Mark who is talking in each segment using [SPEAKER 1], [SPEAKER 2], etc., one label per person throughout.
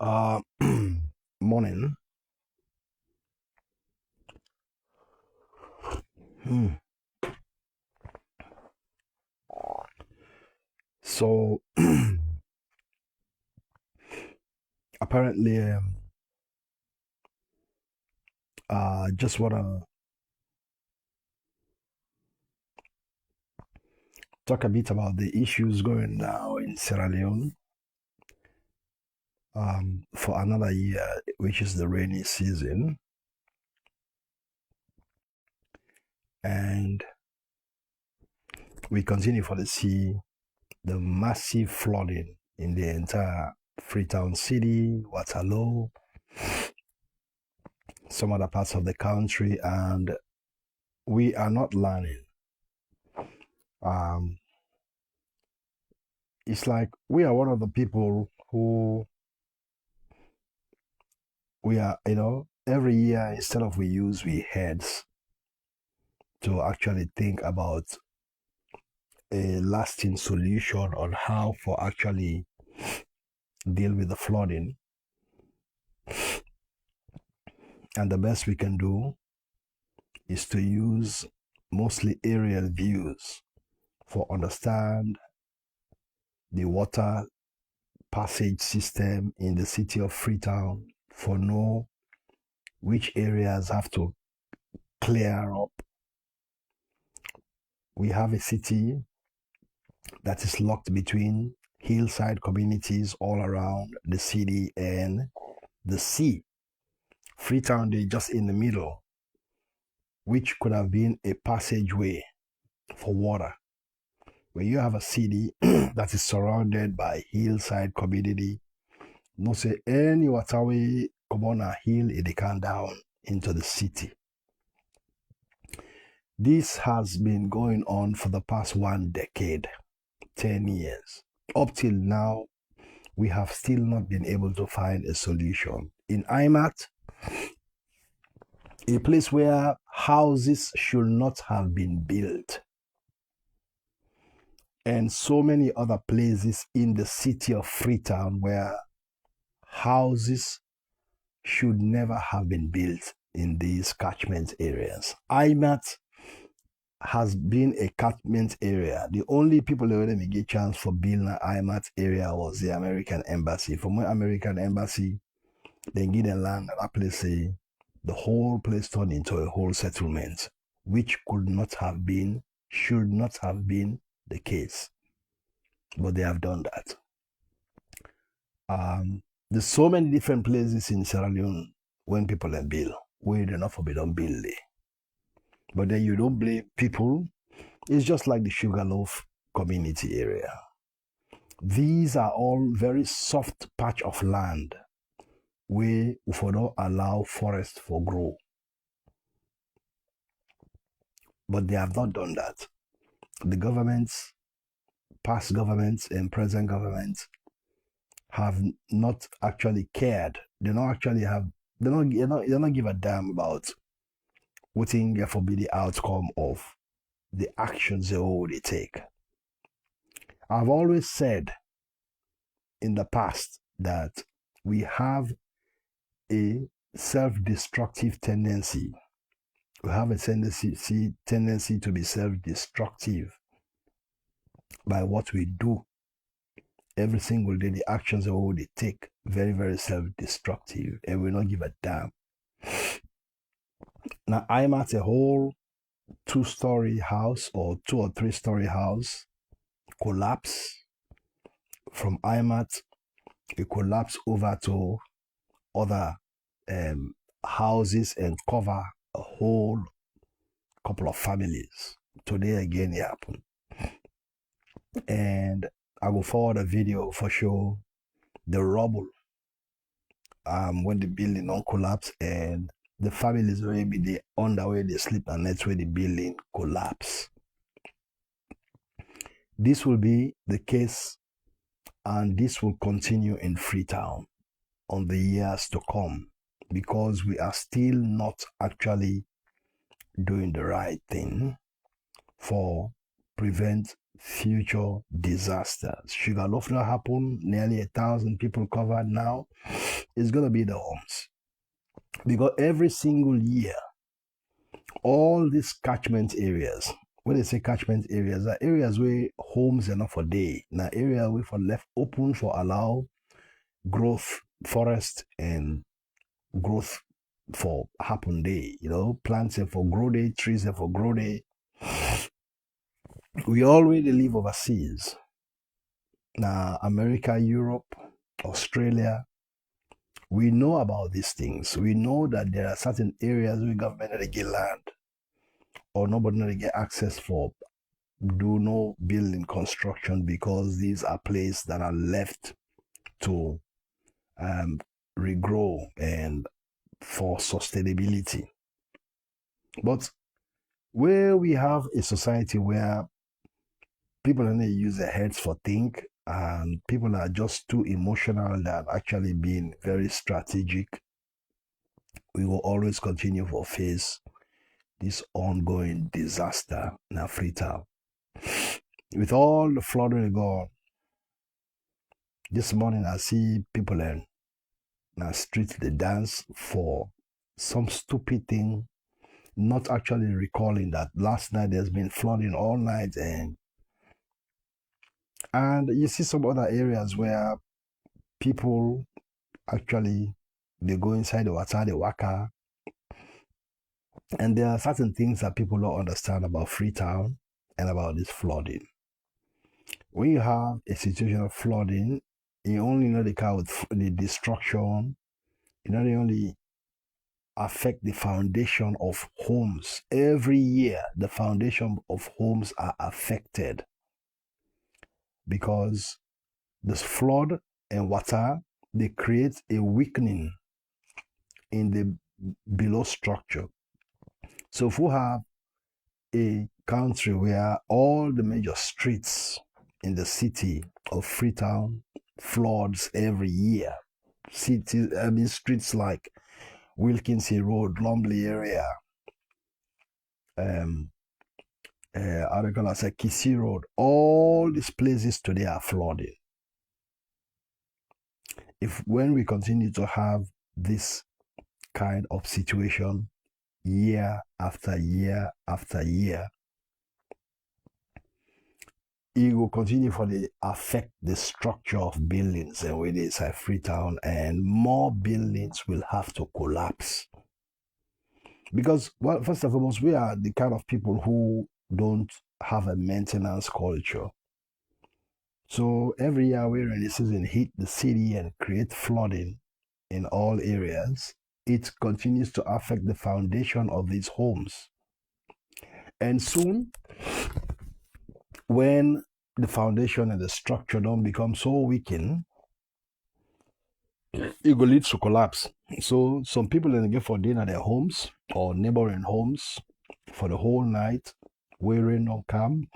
[SPEAKER 1] Uh, Morning. Hmm. So apparently, just wanna talk a bit about the issues going now in Sierra Leone for another year, which is the rainy season, and we continue for the see the massive flooding in the entire Freetown City, Waterloo, some other parts of the country, and we are not learning. Um, it's like we are one of the people who we are, every year instead of we heads to actually think about a lasting solution on how for actually deal with the flooding. And the best we can do is to use mostly aerial views for understand the water passage system in the city of Freetown, for know which areas have to clear up. We have a city that is locked between hillside communities all around the city and the sea. Freetown is just in the middle, which could have been a passageway for water. When you have a city that is surrounded by hillside community, no say any waterway come on a hill it can down into the city. This has been going on for the past 1 decade, 10 years. Up till now, we have still not been able to find a solution. In IMAT, a place where houses should not have been built, and so many other places in the city of Freetown where houses should never have been built in these catchment areas. IMAT has been a catchment area. The only people that really get chance for building an IMAT area was the American Embassy. From where American Embassy, they get a land that place say the whole place turned into a whole settlement, which could not have been, should not have been the case. But they have done that. There's so many different places in Sierra Leone when people are built, where they're not forbidden build there. But then you don't blame people. It's just like the Sugarloaf community area. These are all very soft patch of land where we don't allow forest for grow. But they have not done that. The governments, past governments and present governments, have not actually cared. They don't actually have. They don't give a damn about what thing for be the outcome of the actions they already take. I've always said in the past that we have a self-destructive tendency. We have a tendency to be self-destructive by what we do every single day. The actions that we already take, very, very self-destructive, and we don't give a damn. Now, I'm at a whole 2-story house or 2 or 3-story house collapse. From IMAT, it collapsed over to other houses and cover a whole couple of families. Today again it happened. And I will forward a video for sure the rubble when the building don't collapse, and the families will be there under where they sleep, and that's where the building collapse. This will be the case, and this will continue in Freetown on the years to come, because we are still not actually doing the right thing for prevent future disasters. Sugarloaf not happen, nearly 1,000 people covered now. It's going to be the homes. Because every single year, all these catchment areas, when they say catchment areas, are areas where homes are not for day. Now, area where for left open for allow growth, forest, and growth for happen day. Plants are for grow day, trees are for grow day. We already live overseas. Now, America, Europe, Australia, we know about these things. We know that there are certain areas where government they get land or nobody they get access for do no building construction because these are places that are left to regrow and for sustainability. But where we have a society where people only use their heads for think and people are just too emotional than actually being very strategic, we will always continue to face this ongoing disaster in Freetown. With all the flooding going, this morning I see people in the street they dance for some stupid thing, not actually recalling that last night there's been flooding all night and you see some other areas where people actually they go inside the water, they waka. And there are certain things that people don't understand about Freetown and about this flooding. When you have a situation of flooding, you only know the kind with the destruction, you not only affect the foundation of homes. Every year, the foundation of homes are affected because this flood and water, they create a weakening in the below structure. So if we have a country where all the major streets in the city of Freetown floods every year, streets like Wilkinson Road, Lumley area, Kissy Road, all these places today are flooding. When we continue to have this kind of situation year after year after year, it will continue to affect the structure of buildings and with inside Freetown, and more buildings will have to collapse. Because, well, first and foremost, we are the kind of people who don't have a maintenance culture. So every year when rainy season hit the city and create flooding in all areas, it continues to affect the foundation of these homes. And soon, when the foundation and the structure don't become so weakened, it will lead to collapse. So some people then get for dinner at their homes or neighboring homes for the whole night, where rain don't come,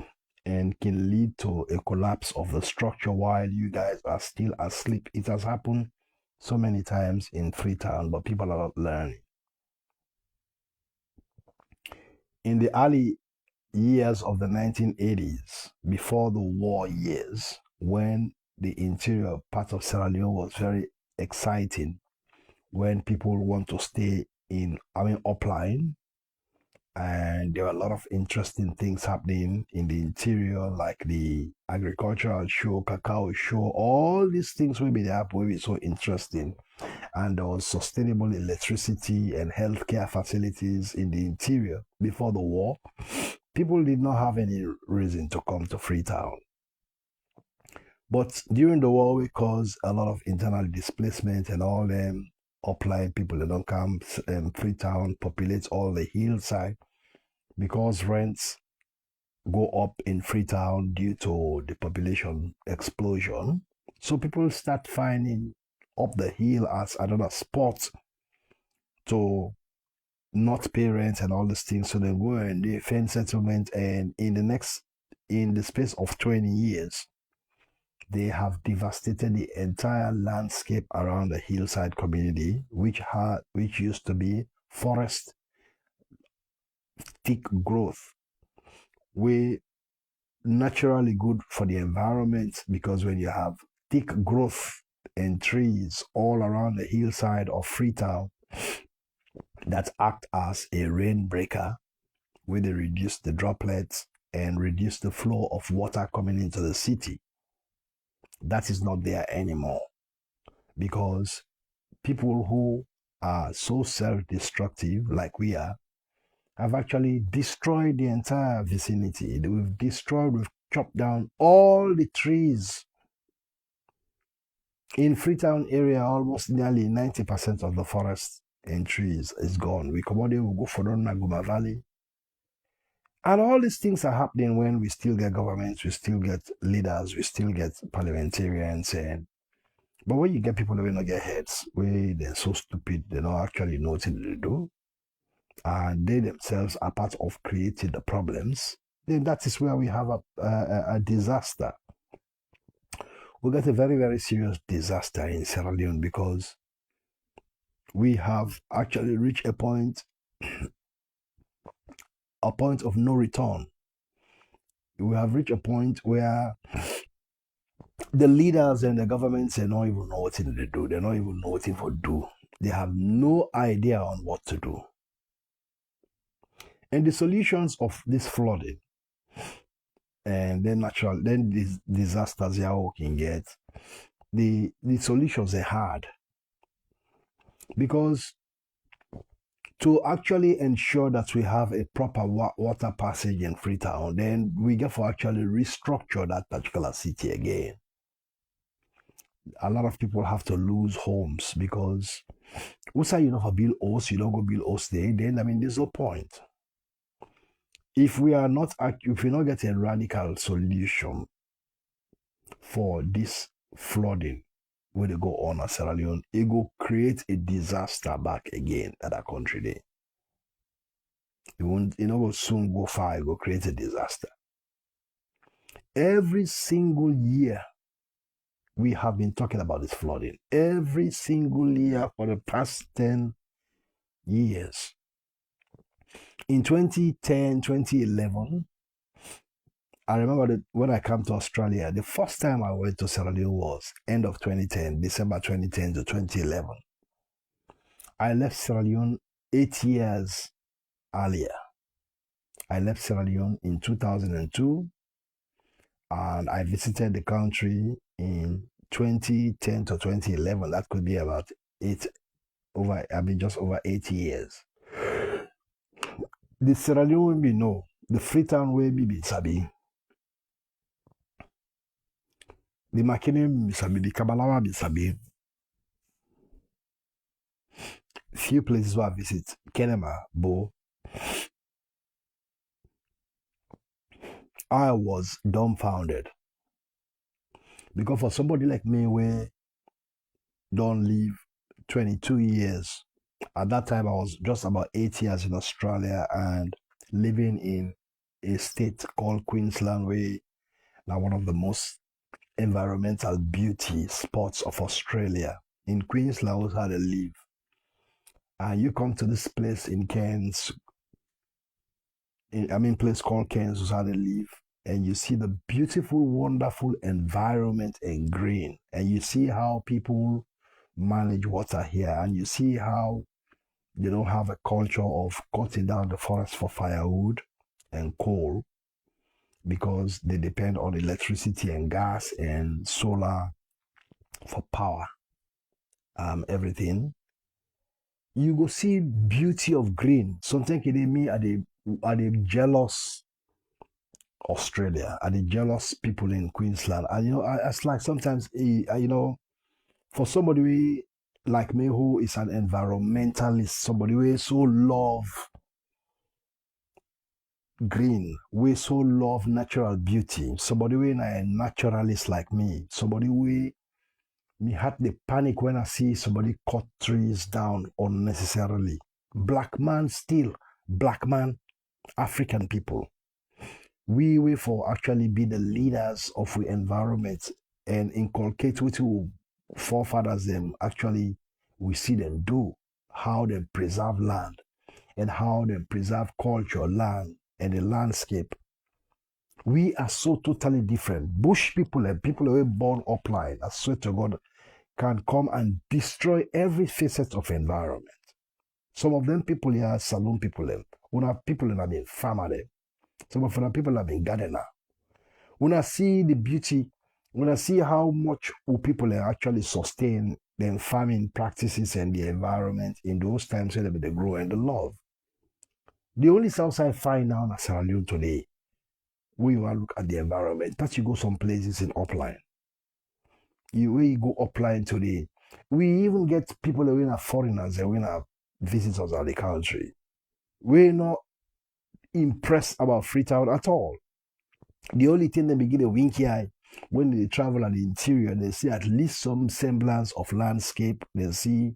[SPEAKER 1] and can lead to a collapse of the structure while you guys are still asleep. It has happened so many times in Freetown, but people are not learning. In the early years of the 1980s, before the war years, when the interior part of Sierra Leone was very exciting, when people want to stay upline, and there were a lot of interesting things happening in the interior, like the agricultural show, cacao show, all these things will be there, will be so interesting. And there was sustainable electricity and healthcare facilities in the interior before the war. People did not have any reason to come to Freetown. But during the war, we caused a lot of internal displacement and all them upline people that don't come. Freetown populates all the hillside because rents go up in Freetown due to the population explosion. So people start finding up the hill as another spot to not pay rent and all these things. So they go and they find settlement, and in the space of 20 years, they have devastated the entire landscape around the hillside community, which used to be forest, thick growth, where naturally good for the environment, because when you have thick growth and trees all around the hillside of Freetown that act as a rain breaker, where they reduce the droplets and reduce the flow of water coming into the city, that is not there anymore, because people who are so self-destructive like we are have actually destroyed the entire vicinity. We've chopped down all the trees. In Freetown area, almost nearly 90% of the forest and trees is gone. We come out there, we go for Naguma Valley. And all these things are happening when we still get governments, we still get leaders, we still get parliamentarians. But when you get people that will not get heads, where they're so stupid, they don't actually know what to do, and they themselves are part of creating the problems, then that is where we have a disaster. We got a very, very serious disaster in Sierra Leone, because we have actually reached a point of no return. We have reached a point where the leaders and the governments, they don't even know what to do. They don't even know what to do. They have no idea on what to do. And the solutions of this flooding and then these disasters you can get, the solutions are hard, because to actually ensure that we have a proper water passage in Freetown, then we get to actually restructure that particular city again. A lot of people have to lose homes, because also you know for build house, you don't go build house there, then I mean there's no point. If we not get a radical solution for this flooding where they go on at Sierra Leone, it will create a disaster back again at that country there. It will soon go far, it will create a disaster. Every single year we have been talking about this flooding. Every single year for the past 10 years. In 2010, 2011, I remember that when I came to Australia, the first time I went to Sierra Leone was end of 2010, December 2010 to 2011. I left Sierra Leone 8 years earlier. I left Sierra Leone in 2002, and I visited the country in 2010 to 2011. That could be about just over 8 years. The Sierra Leone we know, the Freetown way be sabi. The Makine sabi, the Kabalawa be sabi. Few places where I visit, Kenema, Bo. I was dumbfounded, because for somebody like me, where don't live 22 years, at that time I was just about 8 years in Australia and living in a state called Queensland, where now one of the most environmental beauty spots of Australia. In Queensland was how they live. And you come to this place in Cairns, place called Cairns was how they live, and you see the beautiful, wonderful environment and green, and you see how people manage water here, and you see how they don't have a culture of cutting down the forest for firewood and coal, because they depend on electricity and gas and solar for power, everything. You go see beauty of green. Something can me are they jealous Australia, are the jealous people in Queensland. And it's like sometimes for somebody like me who is an environmentalist, somebody who so love green, we so love natural beauty, somebody who a naturalist like me, somebody who me had the panic when I see somebody cut trees down unnecessarily. Black man, African people. We for actually be the leaders of the environment and inculcate what forefathers them actually we see them do, how they preserve land and how they preserve culture, land and the landscape We are so totally different. Bush people and people who are born upline, I swear to God, can come and destroy every facet of environment. Some of them people here, saloon people, when people have been farmer, some of them people have been gardener. When I see the beauty, when I see how much people actually sustain their farming practices and the environment in those times when they grow and the love. The only south I find now in Sierra Leone today, where you look at the environment, that you go some places in upline. Where you go upline today, we even get people that are foreigners and we are visitors at the country. We're not impressed about Freetown at all. The only thing they begin a winky eye when they travel at the interior, they see at least some semblance of landscape. They see,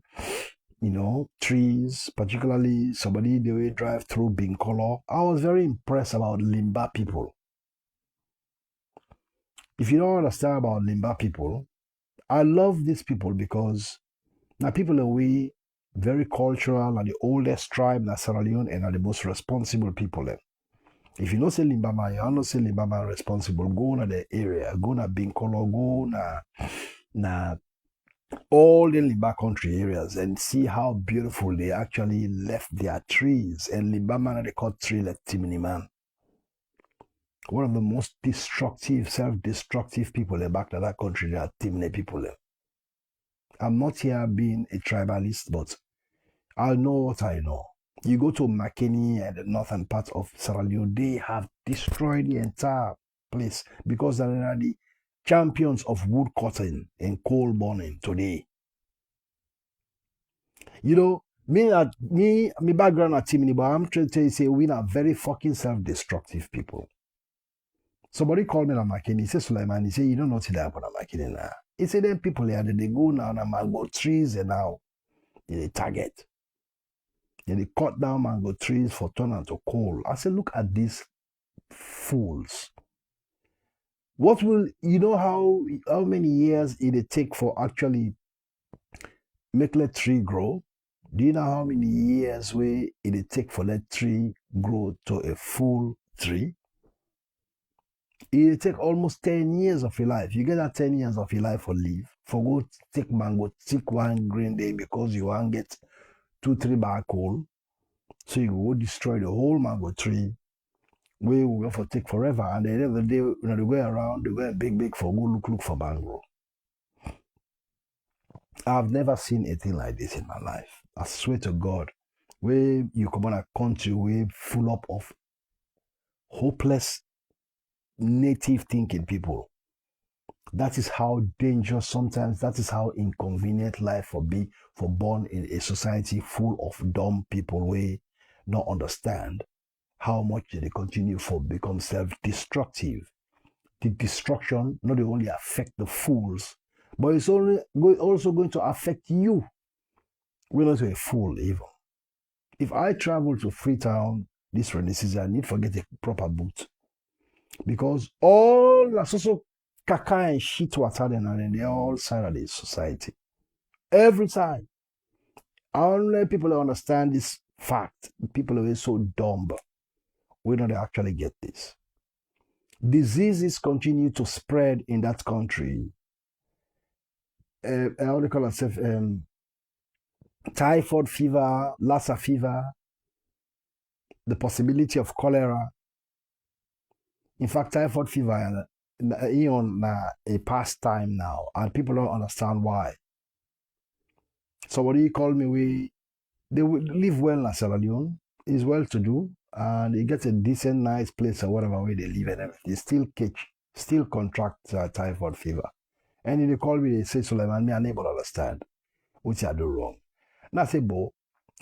[SPEAKER 1] trees, particularly somebody they will drive through Binkolo. I was very impressed about Limba people. If you don't understand about Limba people, I love these people because now people are we very cultural and the oldest tribe in Sierra Leone and are the most responsible people. If you don't say Limbama, you don't say Limbama responsible, go to the area, go to Binkolo, go na all the Limba country areas and see how beautiful they actually left their trees. And Limbama, they call tree like Timini man. One of the most destructive, self-destructive people back to that country, they are Timini people. I'm not here being a tribalist, but I know what I know. You go to Makeni and the northern part of Sierra Leone, they have destroyed the entire place because they are the champions of wood cutting and coal burning today. Me background at Timini, but I'm trying to say we are very fucking self-destructive people. Somebody called me on Makeni, he said, Sulaiman, he said, you don't know what happened on Makeni now. He said, then people here, they go now and mango trees and now they target. They cut down mango trees for turn to coal. I said, look at these fools. What will, how many years it take for actually make that tree grow? Do you know how many years it take for that tree grow to a full tree? It take almost 10 years of your life. You get that 10 years of your life for leave. For go take mango, take one green day because you want get 2-3 bar coal. So you go destroy the whole mango tree. We will go for take forever. And at the end of the day, they go around, they go big for go look for mango. I've never seen anything like this in my life. I swear to God. Where you come on a country way full up of hopeless native thinking people. That is how dangerous sometimes, that is how inconvenient life will be for born in a society full of dumb people we not understand how much they continue for become self-destructive. The destruction not only affect the fools, but it's also going to affect you. We're not a fool even. If I travel to Freetown this rainy season, I need to get a proper boot. Because all the social caca and shit water and they're all side of the society. Every time. Only people who understand this fact, people who are so dumb, we don't actually get this. Diseases continue to spread in that country. How do you call it? Typhoid fever, Lassa fever, the possibility of cholera. In fact, typhoid fever is a pastime now, and people don't understand why. Somebody called me, they would live well in Sierra Leone, is well to do, and he gets a decent, nice place or whatever way they live and everything. Still contract typhoid fever. And they call me, they say, Suleiman, me unable to understand what I do wrong. And I say, Bo,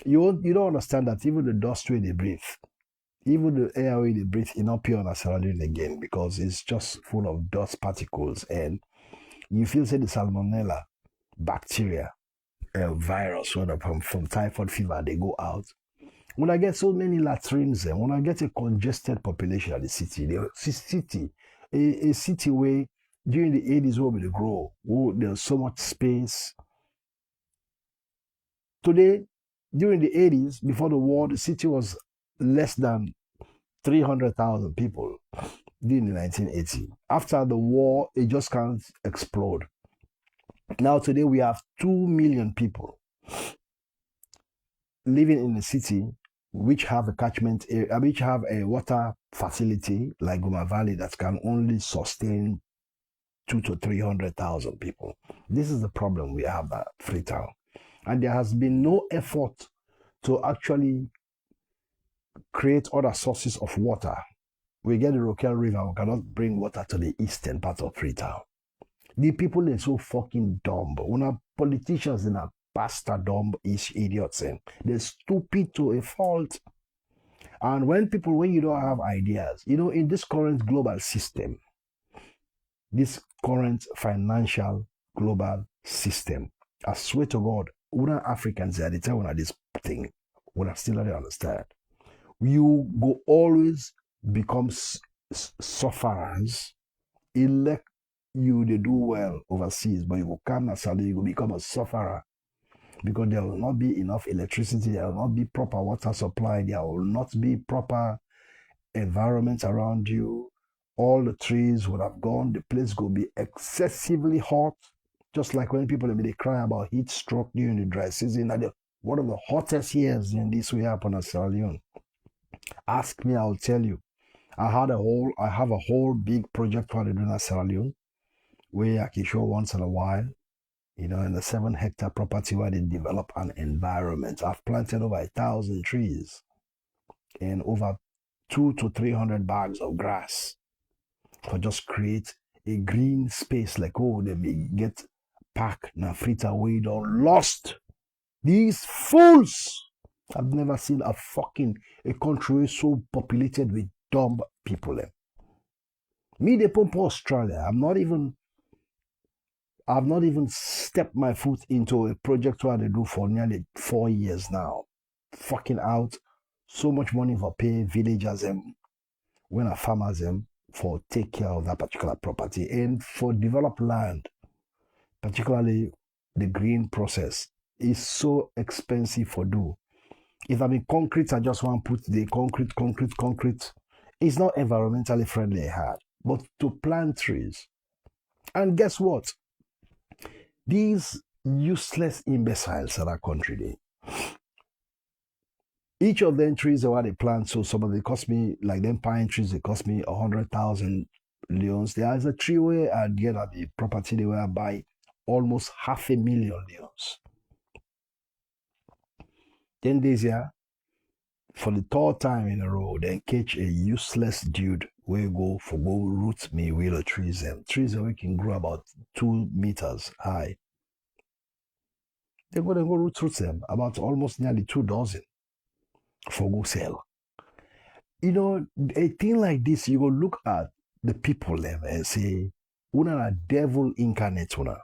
[SPEAKER 1] you don't understand that even the dust way they breathe, even the air way they breathe is not pure and Sierra Leone again because it's just full of dust particles. And you feel, say, the salmonella bacteria, virus, from typhoid fever, they go out. When I get so many latrines, and when I get a congested population at the city, a city where during the 80s where we grow, there's so much space. Today, during the 80s, before the war, the city was less than 300,000 people in 1980. After the war, it just can't explode. Now today we have 2 million people living in the city which have a catchment area, which have a water facility like Goma Valley that can only sustain 2 to 300,000 people. This is the problem we have at Freetown. And there has been no effort to actually create other sources of water. We get the Rokel River, we cannot bring water to the eastern part of Freetown. The people are so fucking dumb. When our politicians in a bastard dumb-ish idiots, they're stupid to a fault. And when you don't have ideas, in this current global system, this current financial global system, I swear to God, when Africans are the time when this thing, when I still don't understand, you go always become sufferers, elect you they do well overseas, but you will come as you will become a sufferer because there will not be enough electricity, there will not be proper water supply, there will not be proper environment around you. All the trees would have gone, the place will be excessively hot, just like when people they cry about heat stroke during the dry season. One of the hottest years in this way happen at Sierra Leone. Ask me, I'll tell you. I have a whole big project for the doing Sierra Leone, where I can show once in a while, in the 7-hectare property where they develop an environment. I've planted over 1,000 trees and over 200 to 300 bags of grass for just create a green space like, they may get park na Frita way down lost. These fools! I've never seen a country so populated with dumb people. Me, they pump Australia. I've not even stepped my foot into a project where they do for nearly 4 years now. Fucking out. So much money for pay villagers when a farmers for take care of that particular property and for develop land, particularly the green process, is so expensive for do. If concrete, I just want to put the concrete. It's not environmentally friendly hard, but to plant trees. And guess what? These useless imbeciles in our country, each of them trees are what they plant. So some of them cost me, like them pine trees, they cost me 100,000 leons. There is a tree where I get at the property where I buy almost 500,000 leons. 10 days here, for the third time in a row, then catch a useless dude where go root me willow trees that we can grow about 2 meters high. They go root them about almost nearly 2 dozen for go sell. A thing like this, you go look at the people and say, una a devil incarnate una.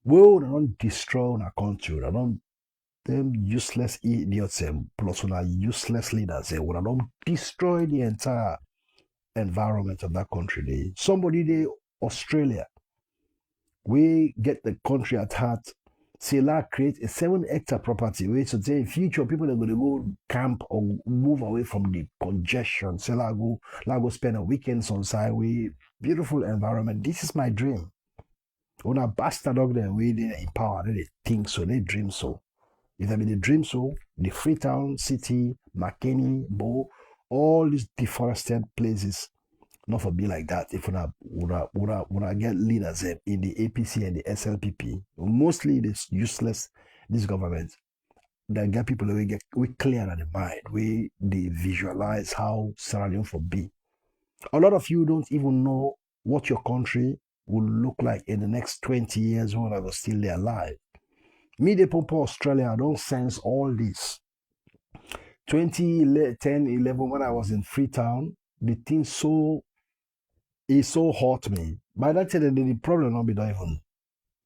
[SPEAKER 1] Well, don't destroy our country, don't them useless idiots plus una useless leaders we don't destroy the entire environment of that country. Somebody there, Australia, we get the country at heart, say create a 7-hectare property where so say in future people are going to go camp or move away from the congestion. Say go spend a weekend on side with beautiful environment. This is my dream. When a bastard dog there way they empower, they think so, they dream so. If I mean the dream so, the Freetown City, McKinney, Bo, all these deforested places, not for be like that. If we get leaders in the APC and the SLPP, mostly this useless, this government, that get people we clear in the mind, they visualize how Sierra Leone for be. A lot of you don't even know what your country will look like in the next 20 years when I was still there alive. Me, the people Australia, I don't sense all this. 2010, 11, when I was in Freetown, the thing so hot me. By that time, the problem not be don't even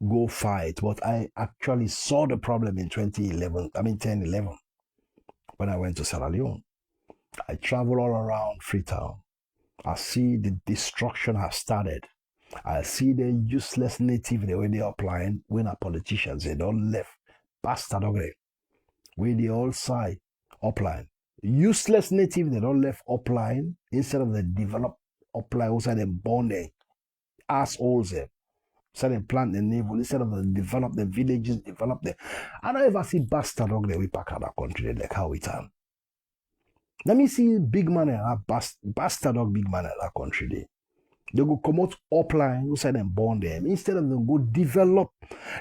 [SPEAKER 1] go fight, but I actually saw the problem in 10, 11, when I went to Sierra Leone. I travel all around Freetown. I see the destruction has started. I see the useless native the way they are applying when our politicians they don't left. Bastard okay. Where they all side upline. Useless native, they don't left upline. Instead of they develop upline, also they born there. Assholes there. So they plant the navel, instead of they develop the villages, develop the. I don't ever see bastard dog that we pack out that country, like how we turn. Let me see big man in that bastard dog big man in that country there. They go come out upline, who said them born them. Instead of them go develop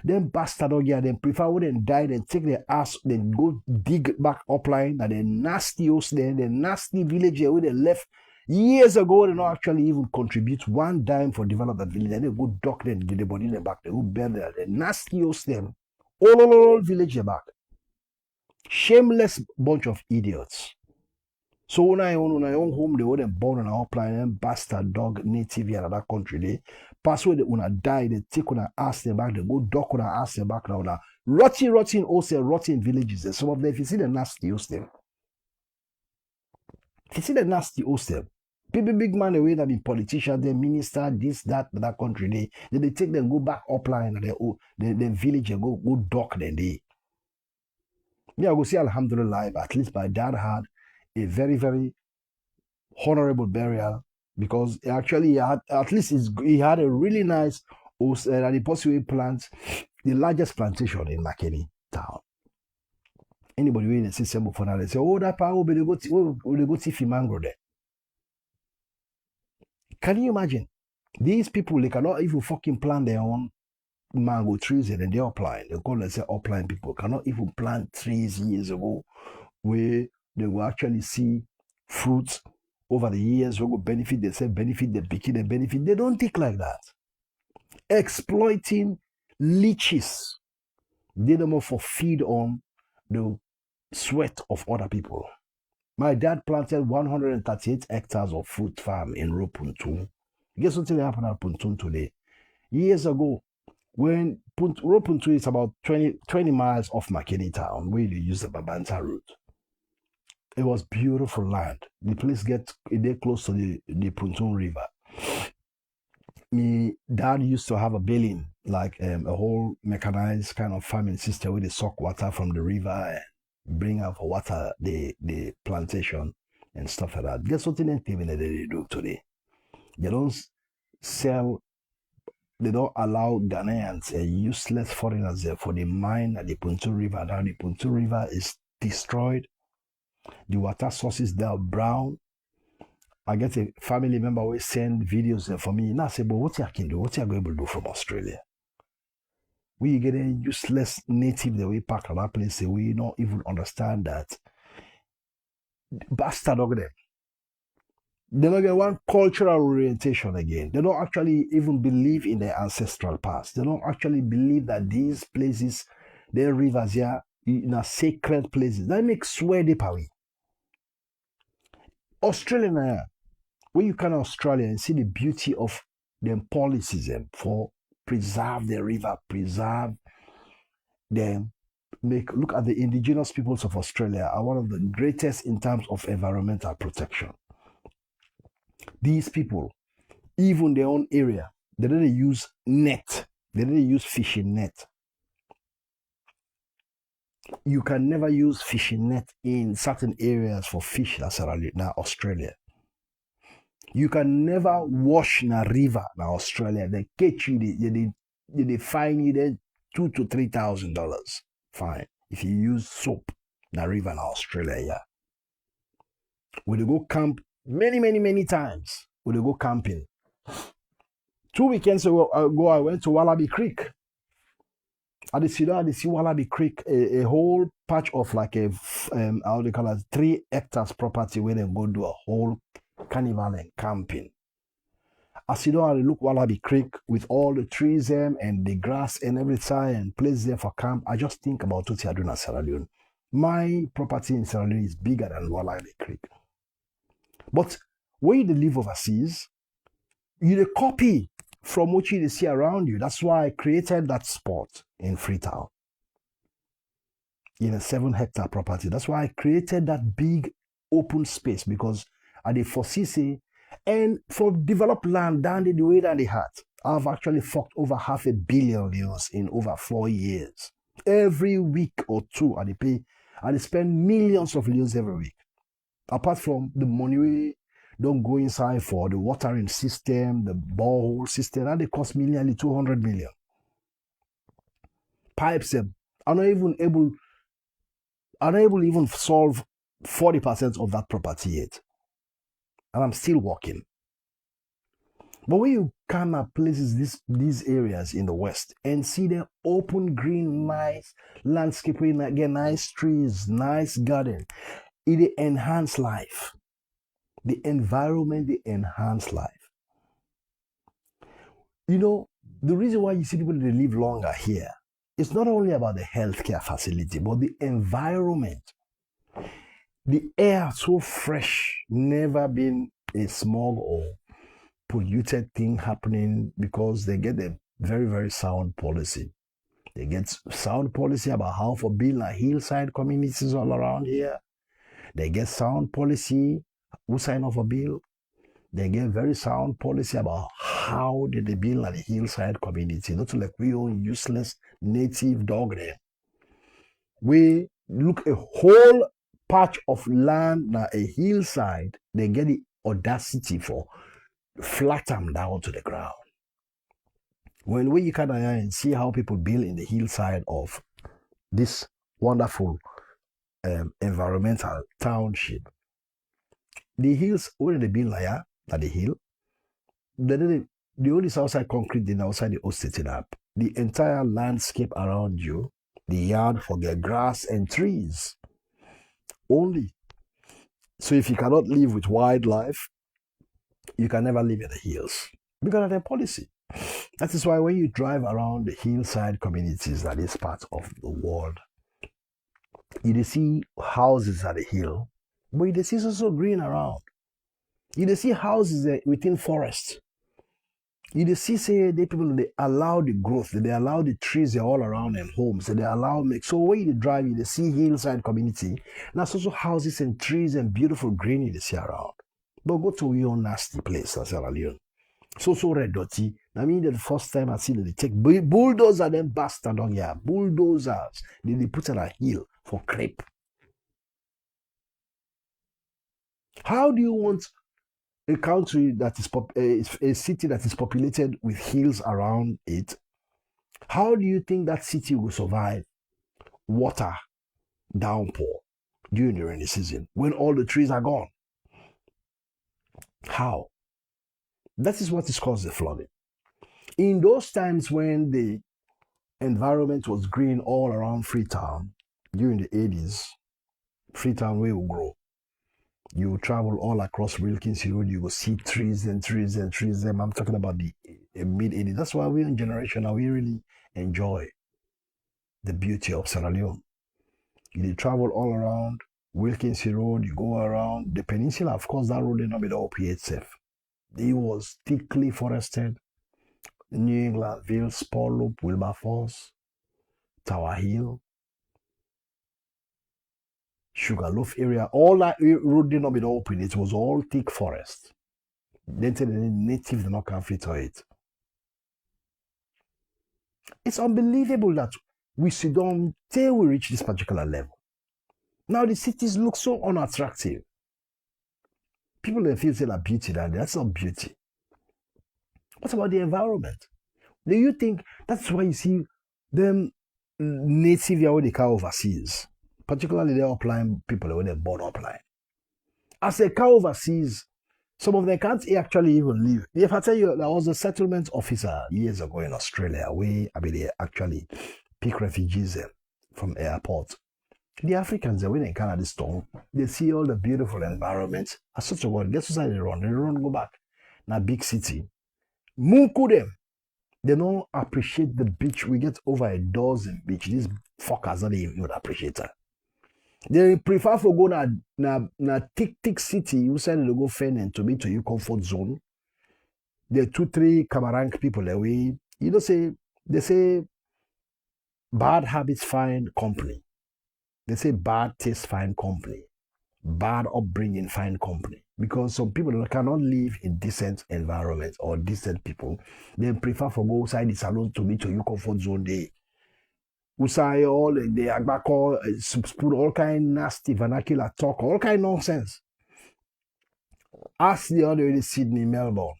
[SPEAKER 1] them bastard dog here, then prefer when they die, then take their ass, then go dig back upline, and the nasty host there, the nasty village here where they left years ago, they don't actually even contribute one dime for develop that village. Then they go dock them, get the body in the back, they go bury them, the nasty host them. All village here back. Shameless bunch of idiots. So when I own home, they wouldn't born on our planet, bastard dog native here in that country. They pass away, they wanna die, they take on ass them back, they go dock on ass them back now. Rotting also rotting villages. And some of them, if you see the nasty host them. If you see the nasty host them, people big man away that be politicians, they minister, this, that country, they take them, go back upline and the village and go dock them. Yeah, I go see Alhamdulillah, but at least my dad had a very, very honorable burial because actually he had a really nice and the possible plant, the largest plantation in McKinney town. Anybody in the system before now, they say, oh, that power will they go to mango there. Can you imagine? These people, they cannot even fucking plant their own mango trees and they're applying. They call themselves applying people, cannot even plant trees years ago where they will actually see fruits over the years, who will benefit themselves, benefit the picking and benefit. They don't think like that. Exploiting leeches. They don't more for feed on the sweat of other people. My dad planted 138 hectares of fruit farm in Ropuntum. Guess what happened at Puntum today? Years ago, when Ropuntum is about 20 miles off McKinney town, where they use the Babanta route. It was beautiful land. The place gets close to the Puntum River. My dad used to have a billing, like a whole mechanized kind of farming system where they suck water from the river and bring out for water the plantation and stuff like that. Guess what in that they do today? They don't allow Ghanaians and useless foreigners there for the mine at the Puntum River. Now the Puntum River is destroyed. The water sources they are brown. I get a family member always send videos there for me. And I say, but what you can do? What you going to do from Australia? We get a useless native that we pack at that place. We don't even understand that. Bastard of them. They don't get one cultural orientation again. They don't actually even believe in their ancestral past. They don't actually believe that these places, their rivers here, in a sacred places. That makes swear deep away. Australia, when you come to Australia and see the beauty of them policies for preserve the river, preserve them, look at the indigenous peoples of Australia are one of the greatest in terms of environmental protection. These people, even their own area, they didn't use net. They didn't use fishing net. You can never use fishing net in certain areas for fish that's around now Australia. You can never wash in a river now Australia. They catch you, they fine you then $2,000 to $3,000 fine if you use soap in a river now Australia. Yeah, we they go camp many times. We they go camping. 2 weekends ago, I went to Wallaby Creek. At the see Wallaby Creek, a whole patch of like a how they call it 3 hectares property where they go do a whole carnival and camping. I see I look Wallaby Creek with all the trees and the grass and everything and place there for camp. I just think about what you're doing at Sierra Leone. My property in Sierra Leone is bigger than Wallaby Creek. But when you live overseas, you copy from what you see around you. That's why I created that spot in Freetown in a 7-hectare property. That's why I created that big open space because I did foresee and for developed land down the way that they had. I've actually fucked over $500 million in over 4 years. Every week or two, I spend millions of euros every week. Apart from the money we don't go inside for the watering system, the borehole system, and they cost nearly 200 million. Pipes are not able even solve 40% of that property yet. And I'm still working. But when you come at places, these areas in the West, and see the open, green, nice landscaping, again, nice trees, nice garden, it enhance life. The environment, they enhance life. You know, the reason why you see people they live longer here, it's not only about the healthcare facility, but the environment. The air so fresh, never been a smog or polluted thing happening because they get a very, very sound policy. They get sound policy about how for building hillside communities all around here. They get sound policy who sign off a bill. They get very sound policy about how did they build a hillside community, not like we own useless native dog there. We look a whole patch of land now a hillside, they get the audacity for flat them down to the ground. When you can and see how people build in the hillside of this wonderful environmental township, the hills, where they build like at the hill, the only outside concrete, then outside the set it up. The entire landscape around you, the yard for the grass and trees. Only. So if you cannot live with wildlife, you can never live in the hills because of their policy. That is why when you drive around the hillside communities that is part of the world, you see houses at the hill, but you see also green around. You see houses within forests. You see say the people they allow the growth, they allow the trees all around them homes, they allow make. So when you drive, you see hillside community. Now also houses and trees and beautiful green you see around. But go to your nasty place, Sierra Leone. So red dirty. I mean the first time I see that they take bulldozers them bastard on here. Bulldozers. They put on a hill for crepe. How do you want a country that is a city that is populated with hills around it? How do you think that city will survive water downpour during the rainy season when all the trees are gone? How? That is what is caused the flooding. In those times when the environment was green all around Freetown during the 80s, Freetown where will grow. You travel all across Wilkins Road, you will see trees and trees and trees. I'm talking about the mid-80s. That's why we're in generation now. We really enjoy the beauty of Sierra Leone. You travel all around Wilkins Road, you go around the peninsula. Of course, that road did not be the opiate safe. It was thickly forested. New England, Ville, Spur Loop, Wilberforce, Tower Hill, Sugarloaf area, all that road did not be open. It was all thick forest. Then the native did not come fit to it. It's unbelievable that we sit down till we reach this particular level. Now the cities look so unattractive. People they feel say that beauty, that's not beauty. What about the environment? Do you think that's why you see them native here when they come overseas? Particularly the upline people when they're born upline. As they come overseas, some of them can't actually even live. If I tell you, there was a settlement officer years ago in Australia where they actually pick refugees from airport. The Africans, when they come at this storm, they see all the beautiful environment. As such a word, guess why they run? They run, go back. Now, big city. Munku them. They don't appreciate the beach. We get over a dozen beach. These fuckers don't even appreciate it. They prefer to go na thick city. You say they go fend and to be to your comfort zone. The 2-3 Kamarank people away. You know they say bad habits find company. They say bad taste find company. Bad upbringing find company. Because some people cannot live in decent environments or decent people. They prefer to go outside the salon to be to your comfort zone. They say all the agbako, all kind nasty vernacular talk, all kind nonsense. Ask the other in Sydney, Melbourne,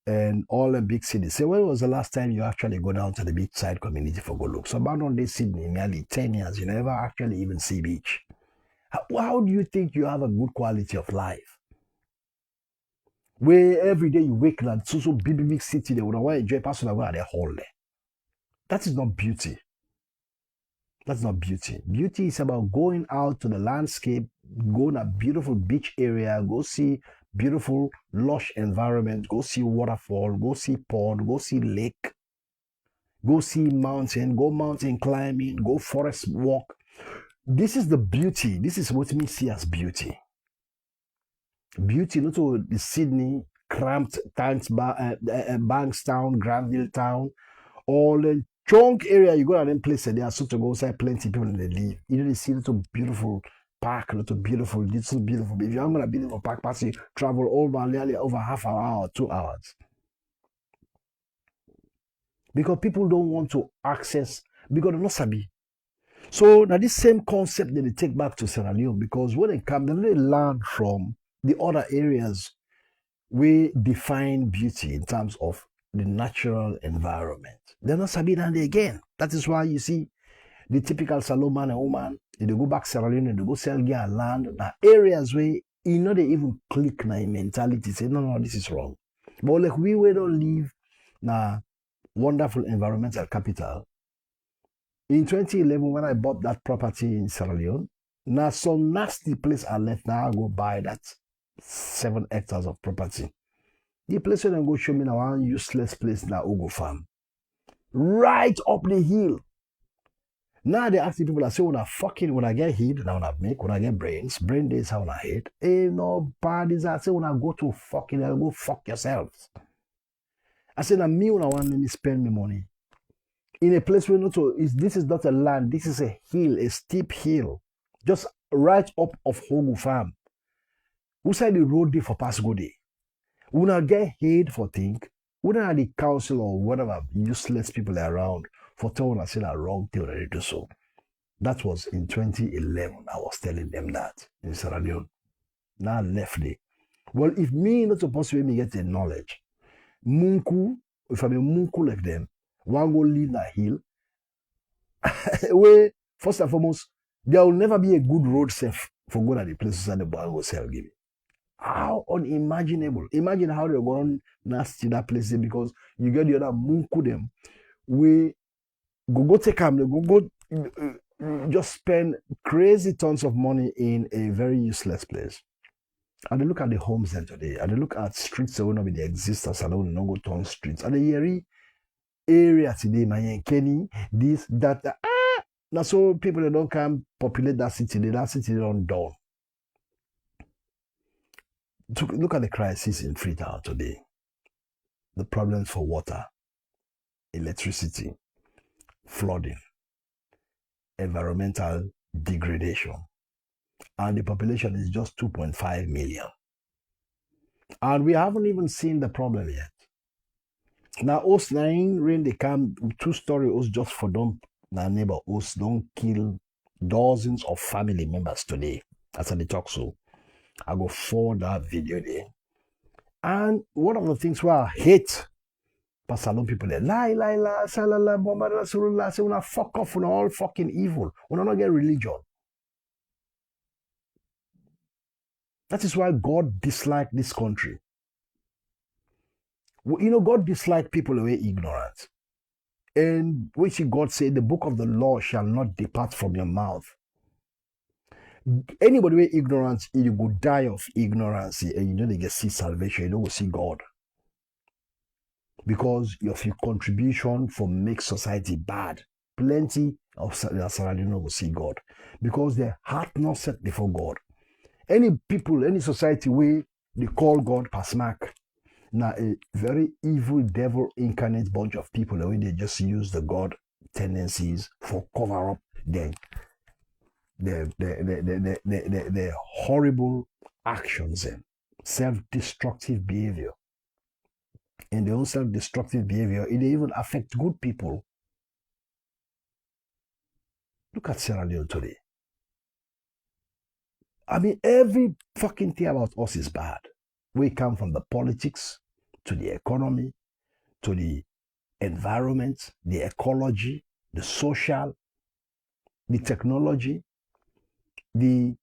[SPEAKER 1] and all the big cities. Say, when was the last time you actually go down to the beachside community for good looks? So abandon this Sydney, nearly 10 years, you never actually even see beach. How do you think you have a good quality of life? Where every day you wake up, so big city, they would want to enjoy personal at their hall there. That is not beauty. That's not beauty. Beauty is about going out to the landscape, go to a beautiful beach area, go see beautiful, lush environment, go see waterfall, go see pond, go see lake, go see mountain, go mountain climbing, go forest walk. This is the beauty. This is what we see as beauty. Beauty, not to the Sydney, cramped Bankstown, Granville Town, all the chunk area you go to them places, there are so to go outside plenty people and they live. You know, they see little beautiful park, little beautiful. If you're going to beautiful park, pass you travel over nearly over half an hour or 2 hours. Because people don't want to access, because they're not sabi. So now this same concept that they take back to Sierra Leone, because when they come, they learn from the other areas we define beauty in terms of the natural environment. They're not sabi that again. That is why you see the typical Salon man and woman, they go back Sierra Leone, they go sell gear land. Now areas where you know they even click na mentality, say no, this is wrong. But like we don't live na wonderful environmental capital. In 2011, when I bought that property in Sierra Leone, now some nasty place I left. Now I go buy that 7 hectares of property. The place where they go show me now one useless place now Ugo farm. Right up the hill. Now they ask the people, I say, when I get heat, now when I get brain days how I hate. Ain't no bodies. I say, when I go to fucking, I'll go fuck yourselves. I said, now me when I want to spend my money in a place where this is not a land, this is a hill, a steep hill, just right up of Hogu farm. Who said the road day for past good day? When I get hate for think, when I the council or whatever useless people around for telling I said a wrong thing already do so. That was in 2011. I was telling them that in Sierra Leone. Now I left there. Well, if me not supposed to me get the knowledge, Munku, if I'm a Munku like them, one go leave that hill, where first and foremost, there will never be a good road safe for going to the places that the boy will sell give me. How unimaginable. Imagine how they're going nasty that place because you get the other Munku them, where go take them, go just spend crazy tons of money in a very useless place. And they look at the homes then today, and they look at streets that will not be the existence and will not go turn streets. And the Yeri area today, my Kenny, this, that, now so people that don't come populate that city they don't done. Look at the crisis in Freetown today. The problems for water, electricity, flooding, environmental degradation. And the population is just 2.5 million. And we haven't even seen the problem yet. Now, us 9 rain they come 2-story us just for them. Now neighbor us don't kill dozens of family members today. That's how they talk so. I go forward that video there. And one of the things where I hate Pastor Salon people there, la, salala, Muhammad Rasulullah, say, when I fuck off, when all fucking evil, when I not get religion. That is why God disliked this country. You know, God disliked people who are ignorant. And which God said, the book of the law shall not depart from your mouth. Anybody with ignorance, you go die of ignorance and you know they get see salvation, you don't go see God. Because of your contribution for make society bad. Plenty of Sierra Leone will see God. Because their heart not set before God. Any people, any society where they call God Pasmak, now a very evil devil incarnate bunch of people where they just use the God tendencies for cover up their horrible actions and self-destructive behavior. And their own self-destructive behavior, it even affect good people. Look at Sierra Leone today. I mean, every fucking thing about us is bad. We come from the politics to the economy, to the environment, the ecology, the social, the technology, the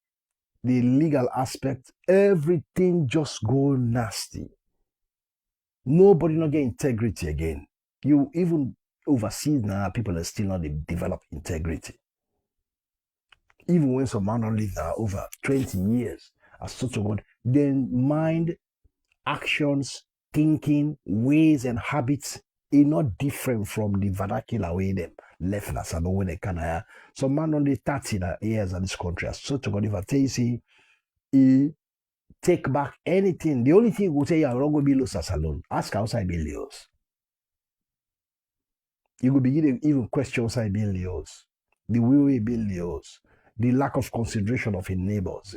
[SPEAKER 1] legal aspect. Everything just go nasty. Nobody not get integrity again. You even overseas now, people are still not develop integrity. Even when some man live now over 20 years as such a one, then mind, actions, thinking, ways and habits are not different from the vernacular way them left us and when they can hire. Some man only 30 years in this country as such a one, if I tell you, see, he take back anything. The only thing he will say, I'm not going to be lost as alone. Ask outside billions. You could begin to even question outside billions. The way we billions. The lack of consideration of his neighbors.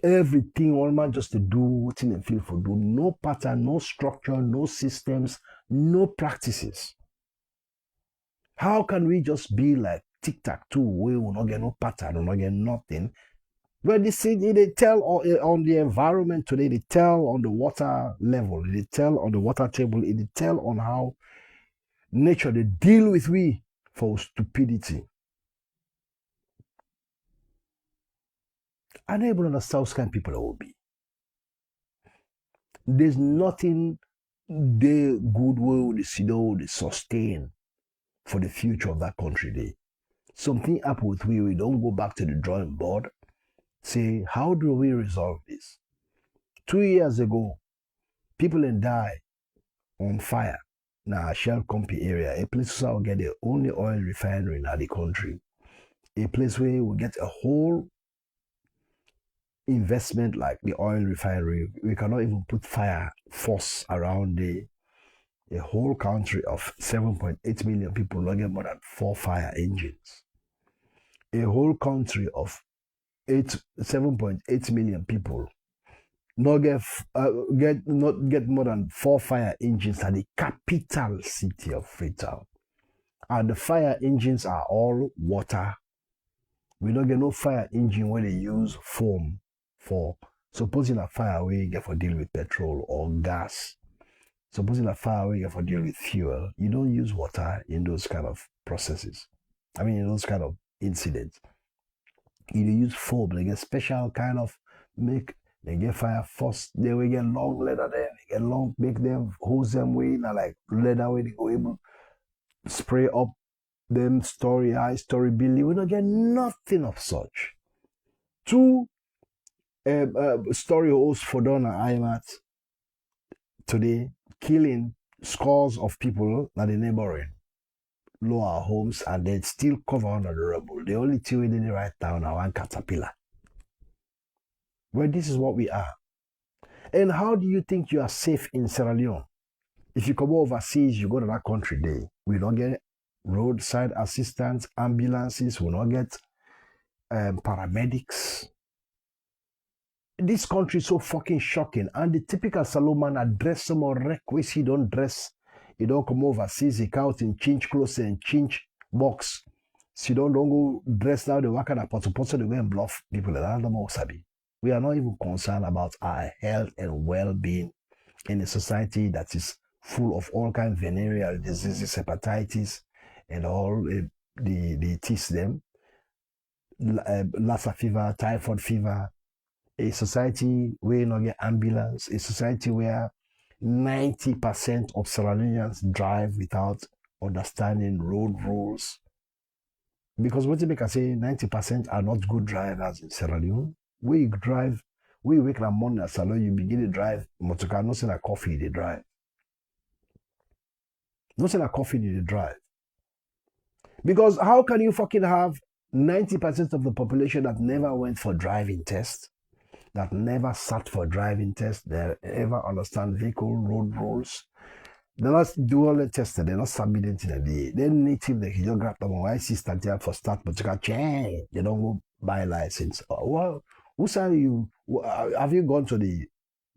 [SPEAKER 1] Everything all man just to do what they feel for do. No pattern, no structure, no systems, no practices. How can we just be like tic-tac-toe where we will not get no pattern, we will not get nothing? Well, they tell on the environment today, they tell on the water level, they tell on the water table, they tell on how nature they deal with we for stupidity. I don't even understand what kind of people there will be. There's nothing they good will they sustain for the future of that country. They something up with we don't go back to the drawing board. Say, how do we resolve this? 2 years ago, people die on fire. Now, Shell Company area, a place where we get the only oil refinery in the country. A place where we get a whole investment like the oil refinery. We cannot even put fire force around a whole country of 7.8 million people, not get more than 4 fire engines. A whole country of 7.8 million people not get more than 4 fire engines at the capital city of Freetown. And the fire engines are all water. We don't get no fire engine where they use foam for. Supposing a fire we get for deal with petrol or gas. Supposing a fire we get for deal with fuel. You don't use water in those kind of processes. I mean, in those kind of incidents. You use foam, they get special kind of they get fire first, they will get long leather there, they get long, make them hose them way, now like leather way they go able spray up them story high, story building. We don't get nothing of such. 2 story hosts for Donna IMAT today, killing scores of people that the neighboring lower homes and they still cover under the rubble. The only thing we didn't write down are one caterpillar. Well, this is what we are. And how do you think you are safe in Sierra Leone? If you come overseas, you go to that country day. We don't get roadside assistance, ambulances, we don't get paramedics. This country is so fucking shocking. And the typical Salomon address some more request he don't dress. He don't come overseas, he out in chinch clothes and chinch box. So don't go dress now, the work at a potopoto, they go and bluff people. We are not even concerned about our health and well-being in a society that is full of all kinds of venereal diseases, hepatitis, and all the tease them. Lassa fever, typhoid fever. A society where you not get ambulance. A society where 90% of Sierra Leoneans drive without understanding road rules. Because what you make I say 90% are not good drivers in Sierra Leone. We drive, we wake up morning at Sierra Leone, you begin to drive motorcar, not saying a coffee they drive. Not saying a coffee they drive. Because how can you fucking have 90% of the population that never went for driving test, that never sat for driving test, they ever understand vehicle road rules. They're not dual tested, they're not submitting to the They're native, they can just grab them on assistant here for start, but you can change. They don't go buy license. Well, who said you have you gone to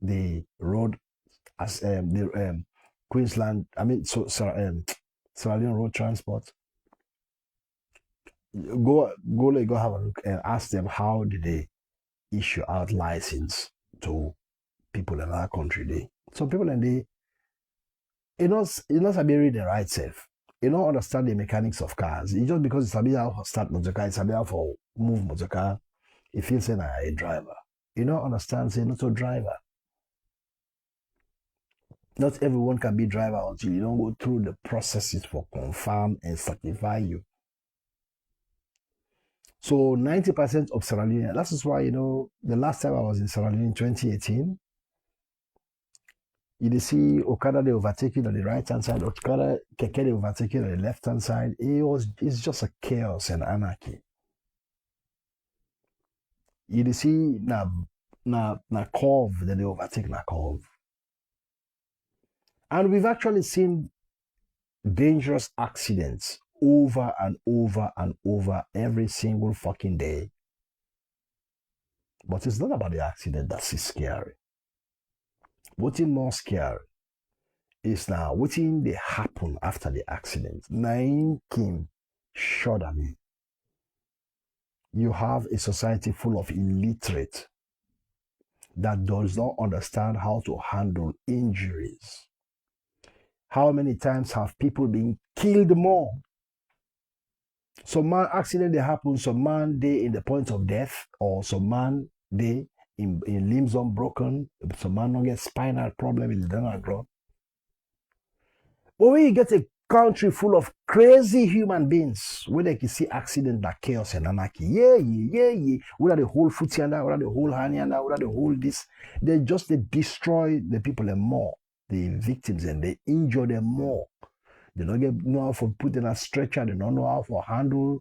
[SPEAKER 1] the road as Queensland? I mean, Sierra Leone road transport. Go have a look and ask them how did they issue out license to people in our country. Some people in the you know sabi the right self. You don't understand the mechanics of cars. It's just because it's sabi how to start motor car, it's sabi how to move motor car. It feels like a driver. You don't understand say not a driver. Not everyone can be driver until you don't go through the processes for confirm and certify you. So 90% of Sierra Leone, that is why, the last time I was in Sierra Leone in 2018, you see Okada they overtaking on the right hand side, Okada Keke they overtaking on the left hand side. It's just a chaos and anarchy. You see na curve that they overtake na curve. And we've actually seen dangerous accidents over and over and over every single fucking day. But it's not about the accident that's scary. What's more scary is now what they happen after the accident. Nain Kim shudder me. You have a society full of illiterate that does not understand how to handle injuries. How many times have people been killed more? Some man accident they happen, some man they in the point of death, or some man they in limbs unbroken, some man don't get spinal problem in the donor ground. But when you get a country full of crazy human beings, where they can see accident like chaos and anarchy, yeah. Whether the whole futianda, whether the whole hanyanda, whether the whole this, they destroy the people and more, the victims, and they injure them more. They don't know how to put in a stretcher, they don't know how to handle,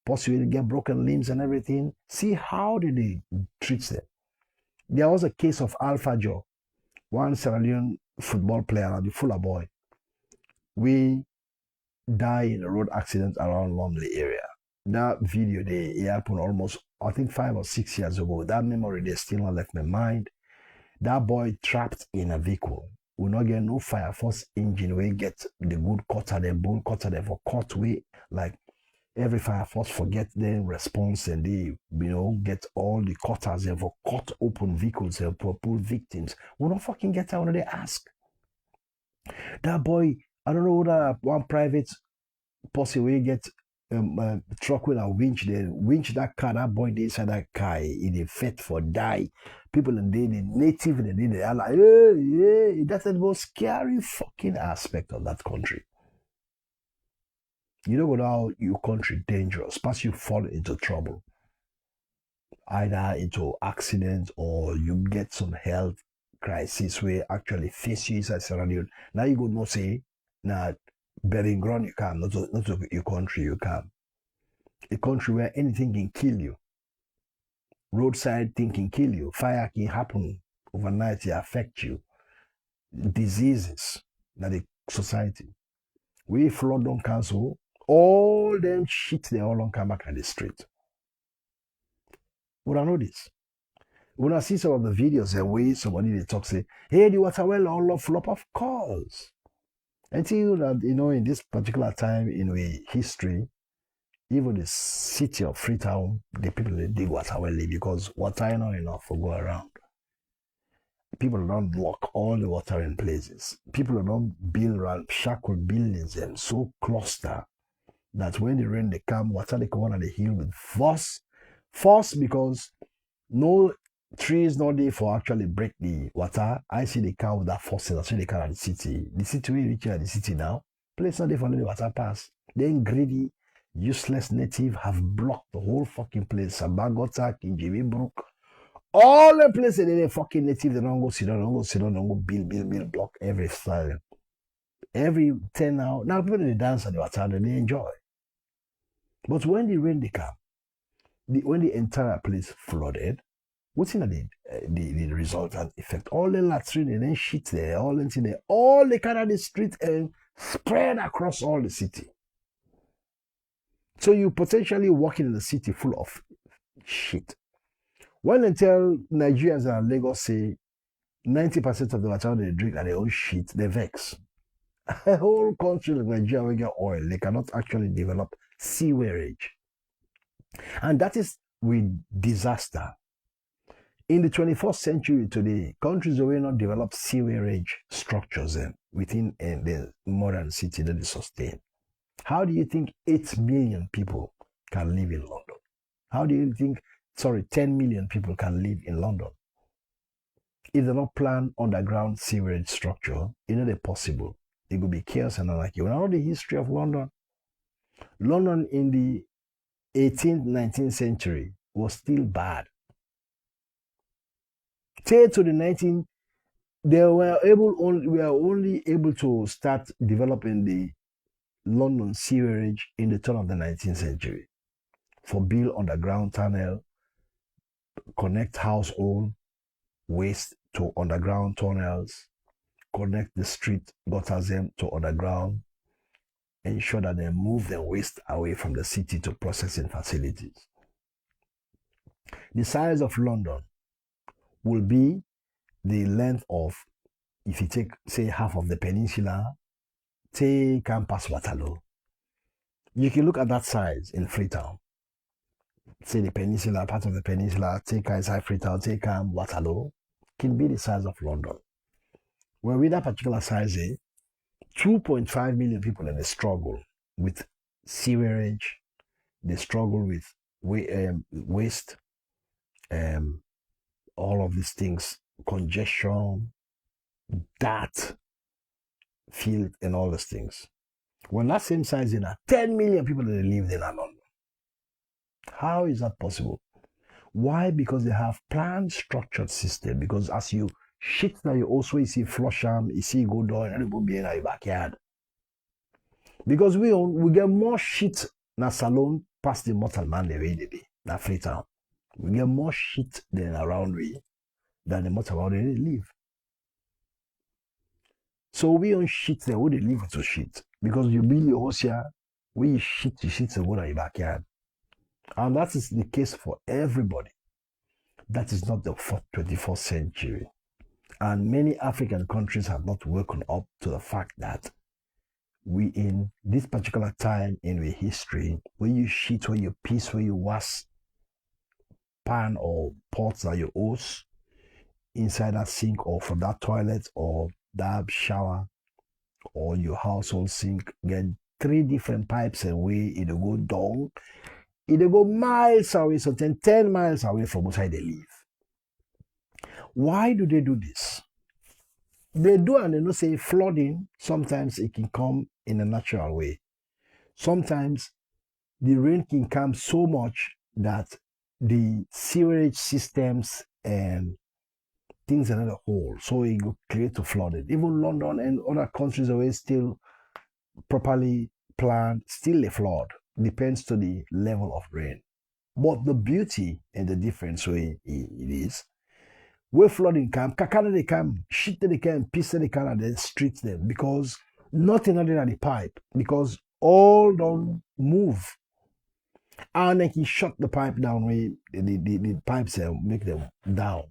[SPEAKER 1] possibly get broken limbs and everything. See how did they treat them? There was a case of Alpha Joe, one Sierra Leone football player, the Fuller boy. We died in a road accident around Lumley area. That video, it happened almost, I think 5 or 6 years ago. That memory, they still not left my mind. That boy trapped in a vehicle. We not get no fire force engine. We get the good cutter, the bull cutter, they for cut way. Like every fire force forget their response and they, get all the cutters and for cut open vehicles and for pull victims. We not fucking get out when they ask. That boy, I don't know whether one private person will get truck with a winch, they winch that car, that boy they inside that car, in the fit for die. People in the native, they are like, yeah, that's the most scary fucking aspect of that country. You don't go down your country dangerous, plus you fall into trouble. Either into accident or you get some health crisis where actually face you inside Sierra Leone. Now you go no say, now burying ground you can, not to your country you can. A country where anything can kill you. Roadside thing can kill you. Fire can happen overnight, it affect you. Diseases that the society. We flood don't cancel. All them shit they all don't come back on the street. Would I know this? When I see some of the videos and way somebody they talk say, hey, the water well all flop, of course. Until that, in this particular time in history, even the city of Freetown, the people they dig water well because water not enough for go around. People don't lock all the water in places. People don't build around shackled buildings and so cluster that when the rain they come, water they come on the hill with force. Force because no trees not there for actually break the water. I see the car with that force that's why they come at the city. The city we reach at the city now. Place not there for the water pass. Then greedy, useless native have blocked the whole fucking place. Sabagota, Kinjibi Brook. All the places they fucking native, they don't go sit down, don't go build, block every style. Every 10 now people they dance at the water and they enjoy. But when the rain they come, when the entire place flooded, what's in the resultant effect? All the latrine and then shit there, all the kind of the street and spread across all the city. So you potentially walking in the city full of shit. When they tell Nigerians and Lagos say 90% of the water they drink are their own shit, they vex. A whole country like Nigeria will get oil, they cannot actually develop sewerage. And that is with disaster. In the 21st century today, countries will not develop sewerage structures within the modern city that they sustain. How do you think 8 million people can live in London? How do you think, 10 million people can live in London? If they don't plan underground sewerage structure, they're possible. It could be chaos and anarchy. When I know the history of London, London in the 18th, 19th century was still bad. Till to the 19th, we were only able to start developing the London sewerage in the turn of the 19th century. For build underground tunnel, connect household waste to underground tunnels, connect the street gutters to underground, ensure that they move their waste away from the city to processing facilities. The size of London will be the length of, if you take, say, half of the peninsula, take Campus Waterloo. You can look at that size in Freetown. Say the peninsula, part of the peninsula, take inside Freetown, take Waterloo, can be the size of London. Well, with that particular size, 2.5 million people in the struggle with sewerage, they struggle with waste, all of these things, congestion, dirt, field, and all these things. When that same size in 10 million people that live in London. How is that possible? Why? Because they have planned, structured system. Because as you shit now, you see flush them, you see go down, and it will be in your backyard. Because we get more shit in a salon past the mortal man the way they be, that Freetown. We get more shit than around we than the mortal man they live. So we don't shit there, we they live to shit. Because you build your house here, we shit to go to your backyard. And that is the case for everybody. That is not the 21st century. And many African countries have not woken up to the fact that we in this particular time in the history, when you shit, when you piss, when you wash pan or pots that you hose inside that sink or from that toilet or that shower or your household sink, get 3 different pipes away, it'll go down. It'll go miles away, sometimes 10 miles away from where they live. Why do they do this? They do, and they know say flooding, sometimes it can come in a natural way. Sometimes the rain can come so much that the sewerage systems and things are in a hole, so it will create a flooding. Even London and other countries are still properly planned, still a flood. Depends to the level of rain. But the beauty and the difference way it is, where flooding come, kakana they come, shit they come, piss they come, and then street them because nothing other than the pipe, because all don't move. And they can shut the pipe down where the pipes make them down,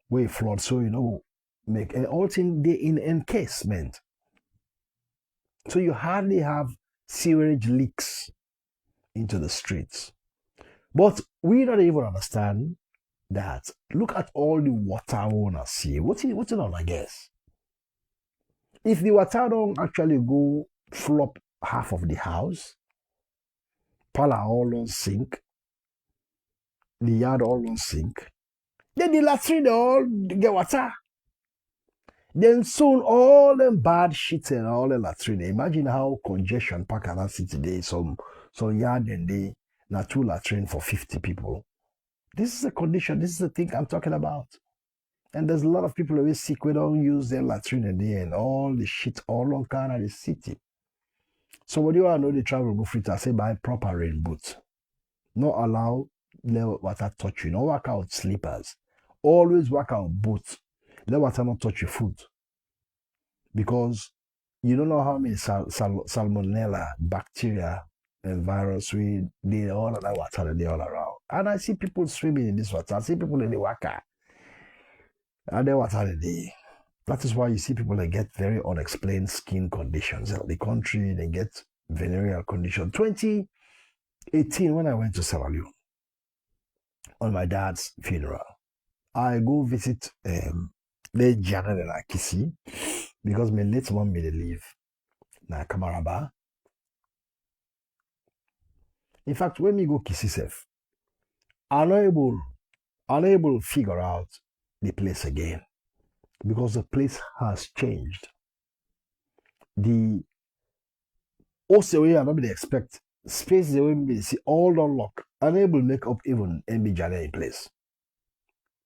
[SPEAKER 1] where it flood, so make and all thing they in encasement. So you hardly have sewerage leaks into the streets. But we don't even understand that. Look at all the water we wanna see. What's it on, I guess? If the water don't actually go flop half of the house, pala all don't sink, the yard all don't sink, then the latrine they all get water. Then soon all them bad shit and all the latrine. Imagine how congestion pack in that city today. Some yard and they na 2 latrine for 50 people. This is the condition. This is the thing I'm talking about. And there's a lot of people who are sick. We don't use their latrine a day and all the shit all on kind of the city. So what do you want to know? The travel go free to say buy proper rain boots. Not allow let water touch you. Not work out slippers. Always work out boots. Let water not touch your foot. Because you don't know how many salmonella, bacteria, and virus they all of that water they all around. And I see people swimming in this water. I see people in the water. And they water they. That is why you see people that get very unexplained skin conditions in the country. They get venereal condition. 2018, when I went to Sierra Leone on my dad's funeral, I go visit the Janet and Kisi because my late mom made a leave na Kamaraba. In fact, when we go Kisi self, unable to figure out the place again because the place has changed. The also way I don't expect space the way we see all unlock, unable to make up even MB Janet in place.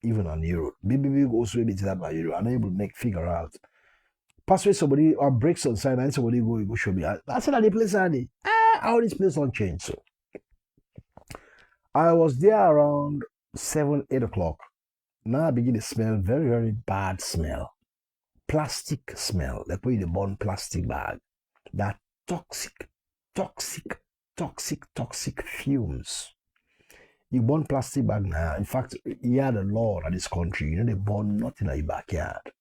[SPEAKER 1] Even on Europe. Maybe also be that by Europe, unable to make figure out. Pass with somebody or breaks on side and somebody go show me. I said that the place how this place don't change. So I was there around 7, 8 o'clock. Now I begin to smell very, very bad smell. Plastic smell. They put in the bone plastic bag. That toxic fumes. You burn plastic bag now. In fact, you had a law in this country. You know, they burn nothing in your backyard.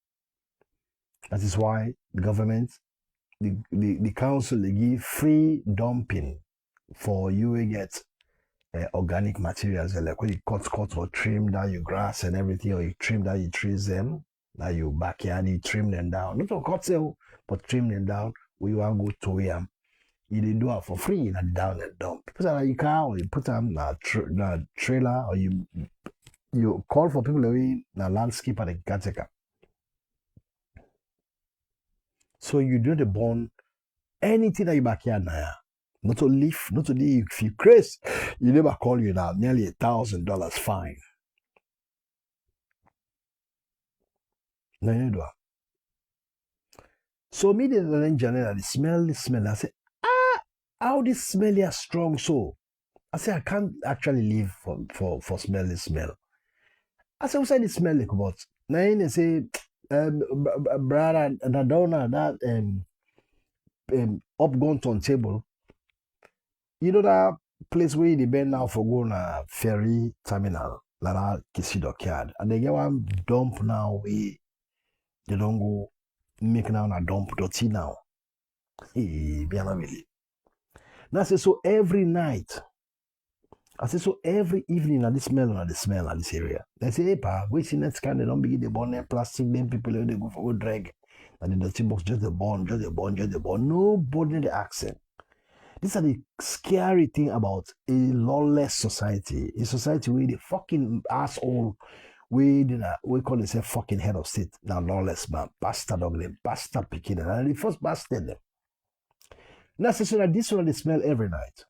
[SPEAKER 1] That is why the government, the council, they give free dumping for you to get organic materials. Like when you cut or trim down your grass and everything, or you trim down your trees, them, that your backyard, you trim them down. Not to cut them, but trim them down. We want to go to them. You didn't do it for free, you know, down and dump. Put them in your car, or you put them in a trailer, or you call for people away in a landscape at a caretaker. So you do the burn anything that you backyard now. Not to leaf, not to leave. If you crazy, you never call you now nearly $1,000 fine. No, you do. So me the Janet, the smell. I say, how this smell is strong so? I say I can't actually live for smell this smell. I say, what's the smell like about? Now they say, brother, that donor that up gone turntable. You know that place where they been now for going to ferry terminal, like that Kisi Dockyard, and they get one dump now where they don't go make now a dump dirty now. Be really. Now I say so every night. I say so every evening at the smell at this area. They say, hey pa, wait till next time they don't begin the burn plastic, then people they go for drag. And the dirty box just the burn. Nobody the accent. These are the scary thing about a lawless society. A society where the fucking asshole, we call themselves fucking head of state. Now lawless man, bastard ugly, bastard picking, and the first bastard them. Now so that this one they smell every night.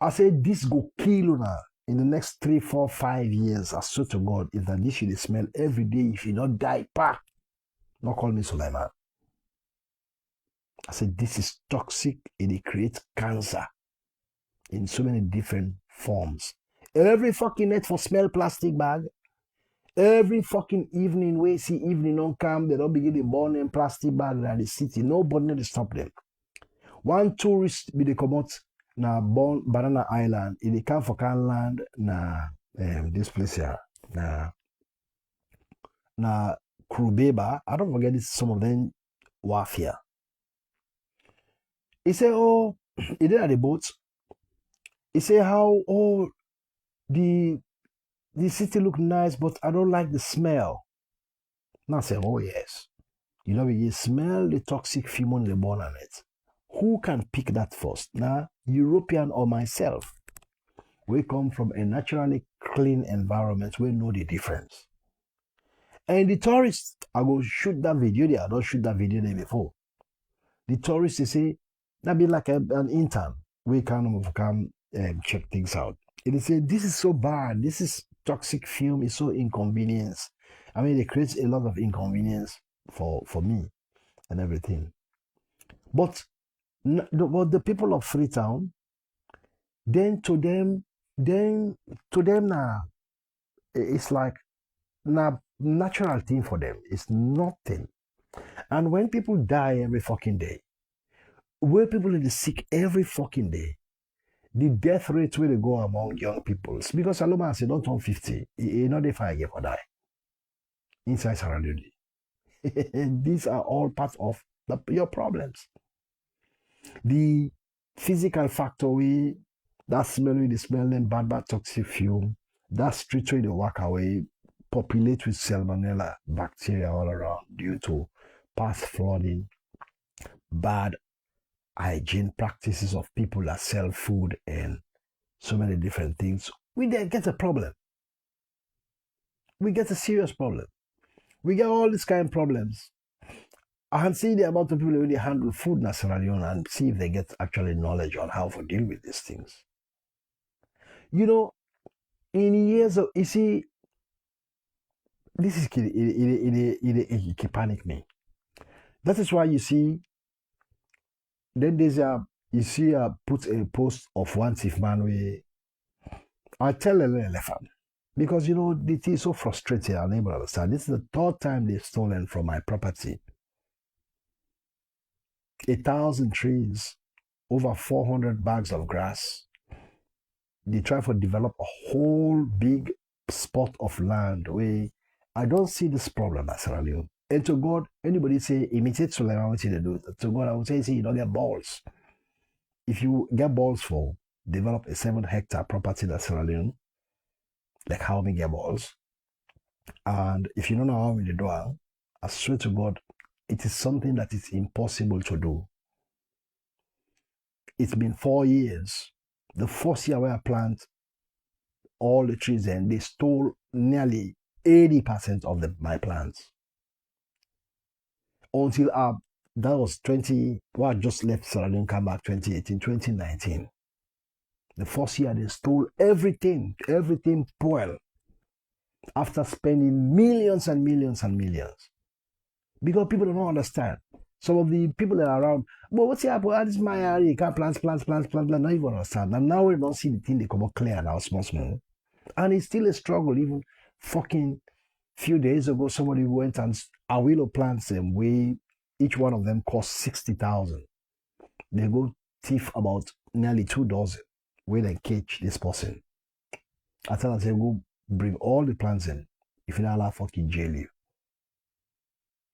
[SPEAKER 1] I say this go kill now in the next 3, 4, 5 years. I swear to God, if that this should smell every day, if you not die, pa, not call me Sulaiman. I said, this is toxic and it creates cancer in so many different forms. Every fucking night for smell plastic bag. Every fucking evening, we see evening on come, they don't begin to burn in plastic bag in the city. Nobody to stop them. One tourist be they come out na Banana Island. If they come for can land na this place here. Na Krubeba. I don't forget this, some of them Wafia. He said, oh, he did at the boats. He said how the city look nice, but I don't like the smell. Now I say, oh yes. You know, you smell the toxic fume on the burn on it. Who can pick that first? Now, European or myself. We come from a naturally clean environment. We know the difference. And the tourists, I go shoot that video there. I don't shoot that video there before. The tourists, they say, that be like an intern. We come check things out. And they say, this is so bad. This is toxic fume. It's so inconvenience. I mean, it creates a lot of inconvenience for me and everything. But the people of Freetown, then to them now, it's like natural thing for them. It's nothing. And when people die every fucking day, where people are sick every fucking day, the death rate where they go among young people, because Saloma say don't turn 50, you know if I get for die. Inside Sierra Leone. These are all part of your problems. The physical factor that smell, the smell them bad toxic fume, that street where they walk away, populate with salmonella bacteria all around due to past flooding, bad hygiene practices of people that sell food and so many different things, we then get a problem. We get a serious problem. We get all these kind of problems. I can see the amount of people who really handle food in Sierra Leone and see if they get actually knowledge on how to deal with these things. You know, in years of, you see, this is it panic me. That is why you see, then there's you see put a post of one thief man where I tell a elephant because you know it is so frustrating. I'm able to understand. This is the third time they've stolen from my property. 1,000 trees, over 400 bags of grass. They try to develop a whole big spot of land where I don't see this problem at Sierra Leone. And to God, anybody say imitate Suleiman, what they do. To God, I would say you don't get balls. If you get balls for develop a 7-hectare property in Sierra Leone, like how we get balls, and if you don't know how we do it, I swear to God, it is something that is impossible to do. It's been 4 years. The first year where I plant all the trees and they stole nearly 80% of my plants. Until that was 20, well, I just left Sierra Leone, come back 2018, 2019. The first year they stole everything spoiled. After spending millions and millions and millions. Because people don't understand. Some of the people that are around, well, what's happening? This is my area, you can't plant, not even understand. And now we don't see the thing they come out clear now, small. And it's still a struggle. Even fucking few days ago, somebody went and a willow plants them where each one of them cost 60,000. They go thief about nearly 2 dozen where they catch this person. I tell them, say, go bring all the plants in. If you don't allow, fucking jail you.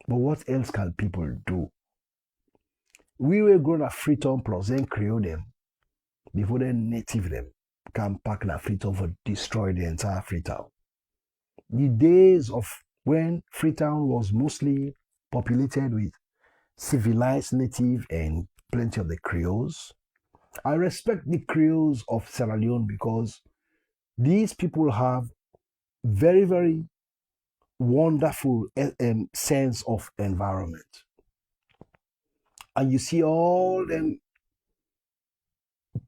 [SPEAKER 1] But what else can people do? We were growing a Freetown plus then create them before then native them can pack that Freetown for destroy the entire Freetown. The days of when Freetown was mostly populated with civilized native and plenty of the Creoles. I respect the Creoles of Sierra Leone because these people have very, very wonderful sense of environment. And you see all them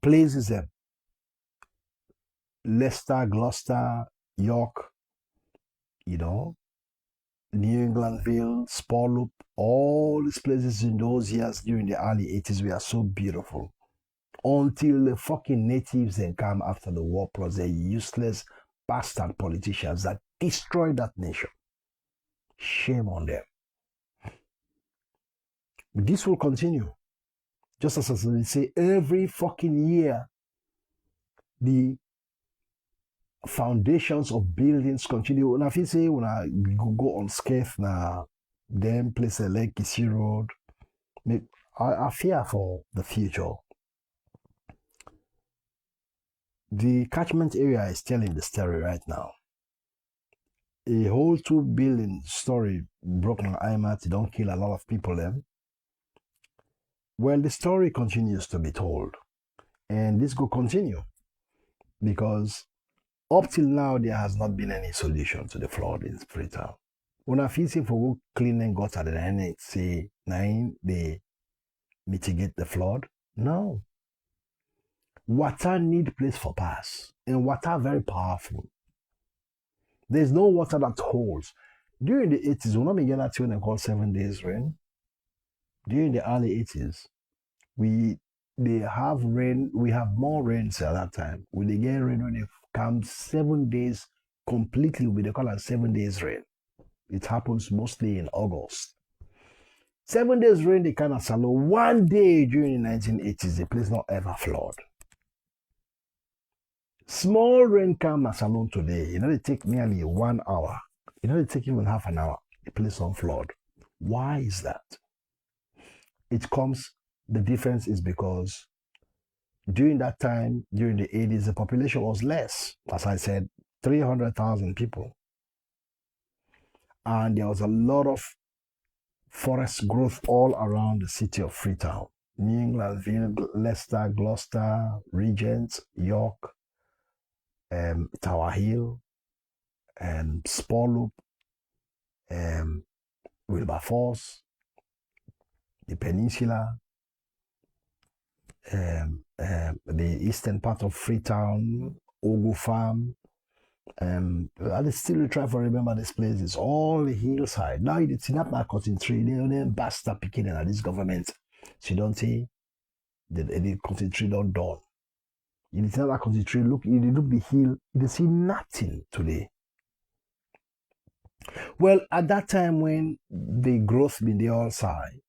[SPEAKER 1] places them. Leicester, Gloucester, York, you know, New Englandville, Spurloop, all these places in those years during the early 80s were so beautiful. Until the fucking natives then come after the war plus the useless bastard politicians that destroyed that nation. Shame on them. This will continue. Just as they say, every fucking year, the foundations of buildings continue. And if you say, when I go unscathed now, then places like Kissy Road, I fear for the future. The catchment area is telling the story right now. A whole 2-building story broken IMAT, don't kill a lot of people then. Well, the story continues to be told. And this will continue. Because up till now, there has not been any solution to the flood in Freetown. When I feel for cleaning gutter, then say, 9, they mitigate the flood. No. Water need place for pass. And water very powerful. There's no water that holds. During the 80s, when we get that thing they call 7 days rain, during the early 80s, they have rain, we have more rains at that time. When they get rain, when they come 7 days completely, they call it 7 days rain. It happens mostly in August. 7 days rain, they kind of shallow. 1 day during the 1980s, the place not ever flood. Small rain come as alone today. They take nearly 1 hour. They take even half an hour. The place on flood. Why is that? The difference is because during that time, during the 80s, the population was less. As I said, 300,000 people. And there was a lot of forest growth all around the city of Freetown. New England, Leicester, Gloucester, Regent, York, Tower Hill, Spurloop, Wilberforce, the Peninsula, the eastern part of Freetown, Ogu Farm. I still try to remember this place. It's all the hillside. Now it's not my cotton tree. They only bastard picking at this government. So you don't see the cotton tree don't dawn. You did not cotton tree. Look, you look the hill. You see nothing today. Well, at that time when the growth been the all side,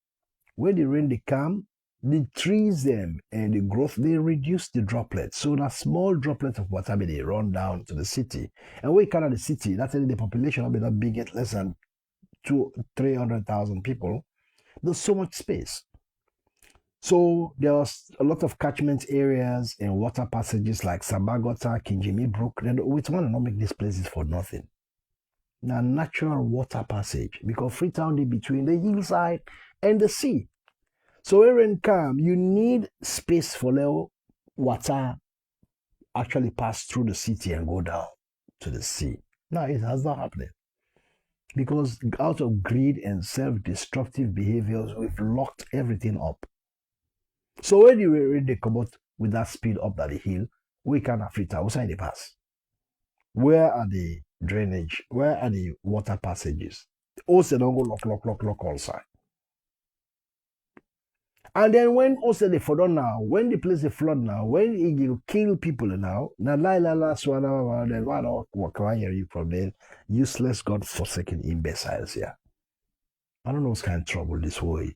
[SPEAKER 1] when the rain they come, the trees them and the growth they reduce the droplets. So that small droplets of water they run down to the city. And when you come to the city, that's the population will be not big, at less than 300,000 people. There's so much space. So there was a lot of catchment areas and water passages like Sabagota, Kinjimi Brook. We want to not make these places for nothing. Now, natural water passage because Freetown is between the hillside and the sea. So when rain come, you need space for the water actually pass through the city and go down to the sea. Now it has not happened because out of greed and self-destructive behaviors, we've locked everything up. So when they come out with that speed up that the hill, we can't have Freetown. What's in the pass? Where are the drainage? Where are the water passages? Also, don't go lock all side. And then when also they flood now, when the place they flood now, when it kill people now, then what you from then useless God-forsaken imbeciles here. I don't know what's kind of trouble this way.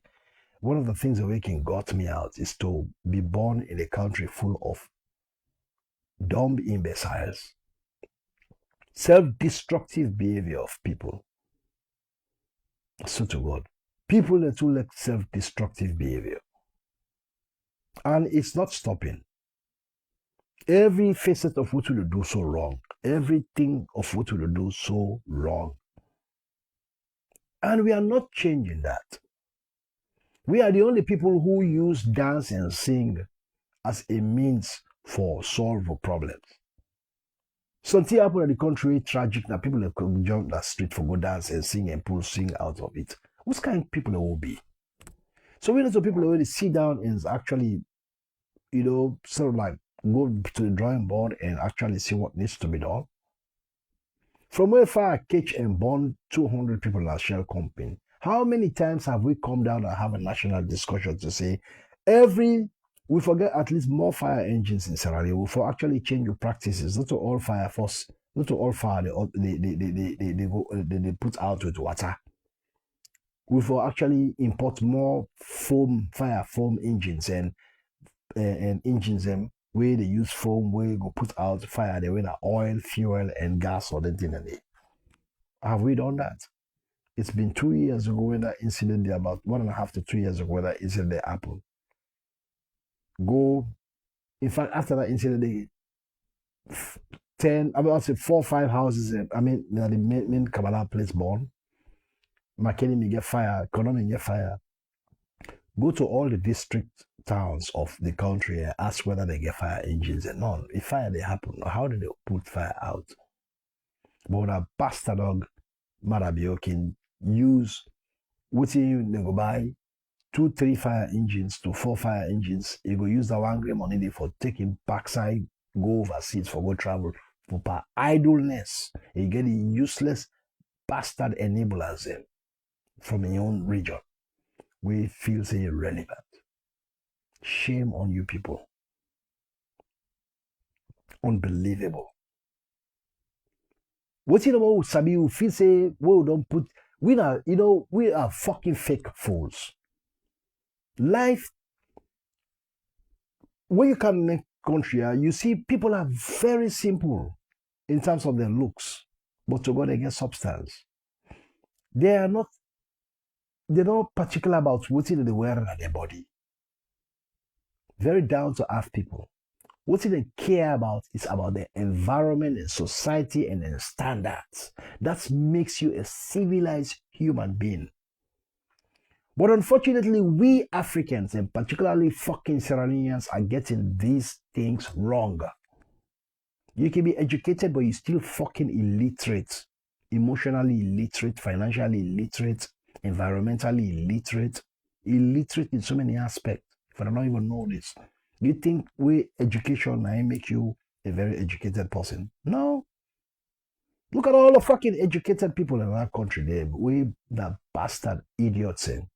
[SPEAKER 1] One of the things that waking got me out is to be born in a country full of dumb imbeciles, self-destructive behavior of people. So to God, people that will like self-destructive behavior. And it's not stopping. Every facet of what we do so wrong. Everything of what we do so wrong. And we are not changing that. We are the only people who use dance and sing as a means for solving problems. Something happened in the country, tragic, that people can jump that street for go dance and sing and pull sing out of it. What kind of people it will be? So we know some people already sit down and actually, sort of like go to the drawing board and actually see what needs to be done. From where far catch and burn 200 people in a shell company, how many times have we come down and have a national discussion to say we forget at least more fire engines in Sierra Leone for actually change your practices, not to all fire force, not to all fire they put out with water. We for actually import more fire foam engines and engines where they use foam, where you go put out fire, they win oil, fuel, and gas or anything in it. Have we done that? It's been 2 years ago when that incident, about 1.5 to 2 years ago when that incident happened. In fact, after that incident, about 4 or 5 houses, the main Kabbalah place born. McKinney may get fire, Economy get fire. Go to all the district towns of the country and ask whether they get fire engines and none. If fire they happen, how do they put fire out? But a bastard dog, Marabio can use what you go buy 2-3 fire engines to 4 fire engines. You go use the 1 gram money for taking backside, go overseas for go travel for idleness. You get the useless bastard enablers from your own region. We feel say irrelevant. Shame on you people. Unbelievable. What about Sabi who feel say we don't put we are fucking fake fools. Life when you come in the country, you see people are very simple in terms of their looks, but to God they get substance. They're not particular about what they wear on their body. Very down to earth people. What they care about is about the environment and society and the standards. That makes you a civilized human being. But unfortunately, we Africans, and particularly fucking Sierra Leoneans, are getting these things wrong. You can be educated, but you're still fucking illiterate. Emotionally illiterate, financially illiterate, environmentally illiterate. Illiterate in so many aspects. If I don't even know this. You think education may make you a very educated person? No. Look at all the fucking educated people in our country. We the bastard idiots in.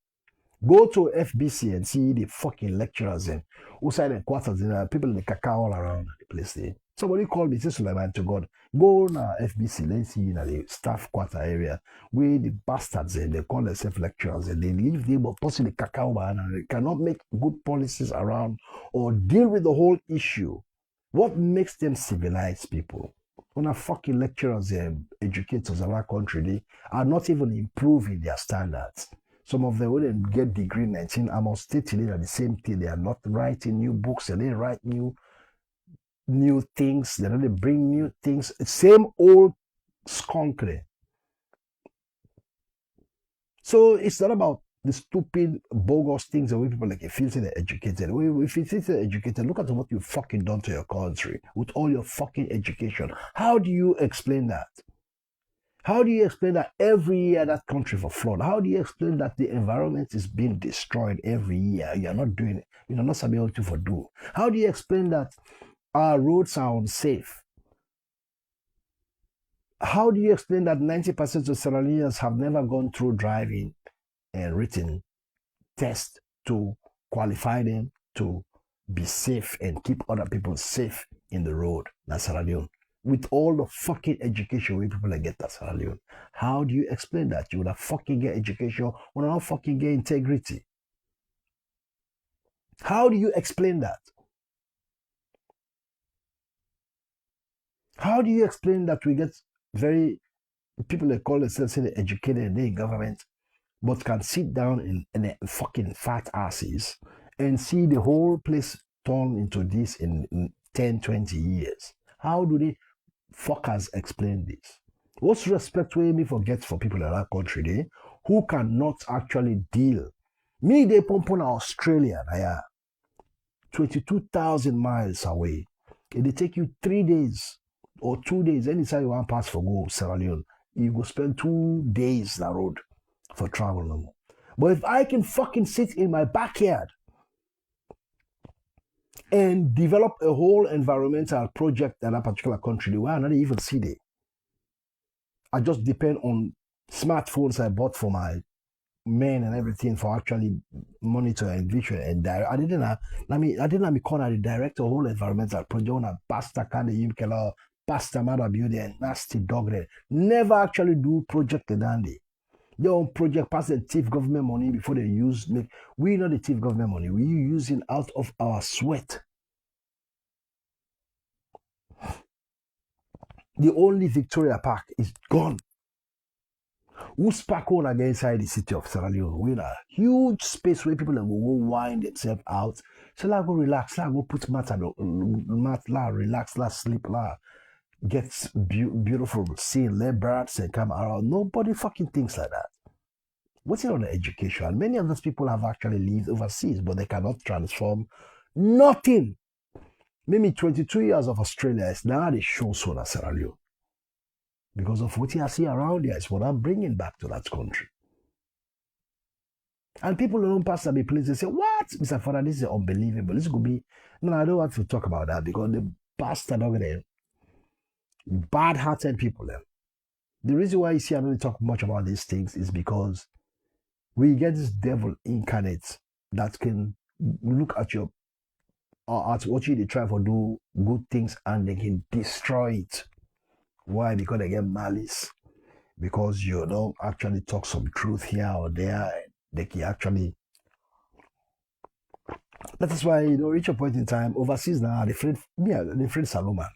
[SPEAKER 1] Go to FBC and see the fucking lecturers in. Outside the quarters, people in the cacao all around the place there. Somebody called me, say Suleiman to God. Go na FBC, let's see the staff quarter area where the bastards in, they call themselves lecturers and they live there but possibly cacao and they cannot make good policies around or deal with the whole issue. What makes them civilized people? When our fucking lecturers and educators in our country, they are not even improving their standards. Some of them wouldn't get degree 19. I'm on state today at the same thing. They are not writing new books and they write new things. They don't bring new things. Same old skunkery. So it's not about the stupid, bogus things that we people like feel they're educated. If you feel they're educated, look at what you've fucking done to your country with all your fucking education. How do you explain that? How do you explain that every year that country for flood? How do you explain that the environment is being destroyed every year? You're not doing it. You're not able to do. How do you explain that our roads are unsafe? How do you explain that 90% of Sierra Leoneans have never gone through driving and written tests to qualify them to be safe and keep other people safe in the road? That's Sierra Leone. With all the fucking education we people like get at Sierra Leone. How do you explain that? You would have fucking get education when not fucking get integrity. How do you explain that? How do you explain that we get very people that call themselves educated and they in government, but can sit down in the fucking fat asses and see the whole place turn into this in 10, 20 years? How do they fuckers explain this? What's respect we me forget for people in that country there who cannot actually deal? Me, they pump on Australia, 22,000 miles away. It they take you 3 days or 2 days. Anytime you want to pass for go Sierra Leone, you go spend 2 days that road for travel no more. But if I can fucking sit in my backyard and develop a whole environmental project in a particular country, the way I not even see it. I just depend on smartphones I bought for my men and everything for actually monitor and visual and direct. I didn't have me call the director whole environmental project on a pasta kind of yimkela, pasta mother beauty and nasty dog there. Never actually do project and dandy. Their own project pass the thief government money before they use make. We not the thief government money. We using out of our sweat. The only Victoria Park is gone. Who's park on again inside the city of Sierra Leone? We in a huge space where people will go wind themselves out. So la go relax, la go put mat, la relax, la sleep, la get beautiful scene, let birds and come around. Nobody fucking thinks like that. What's it on the education? Many of those people have actually lived overseas, but they cannot transform nothing. Maybe 22 years of Australia is now the show so in Sierra Leone. Because of what I see around here is what I'm bringing back to that country. And people don't pass to be pleased. They say, what? Mr. Father, this is unbelievable. This could be... No, I don't want to talk about that because the bastard over there, bad-hearted people there. The reason why you see I don't talk much about these things is because we get this devil incarnate that can look at your at what you try to do good things and they can destroy it. Why? Because they get malice. Because you don't actually talk some truth here or there. They can actually. That is why, reach a point in time, overseas now, they afraid Saloma.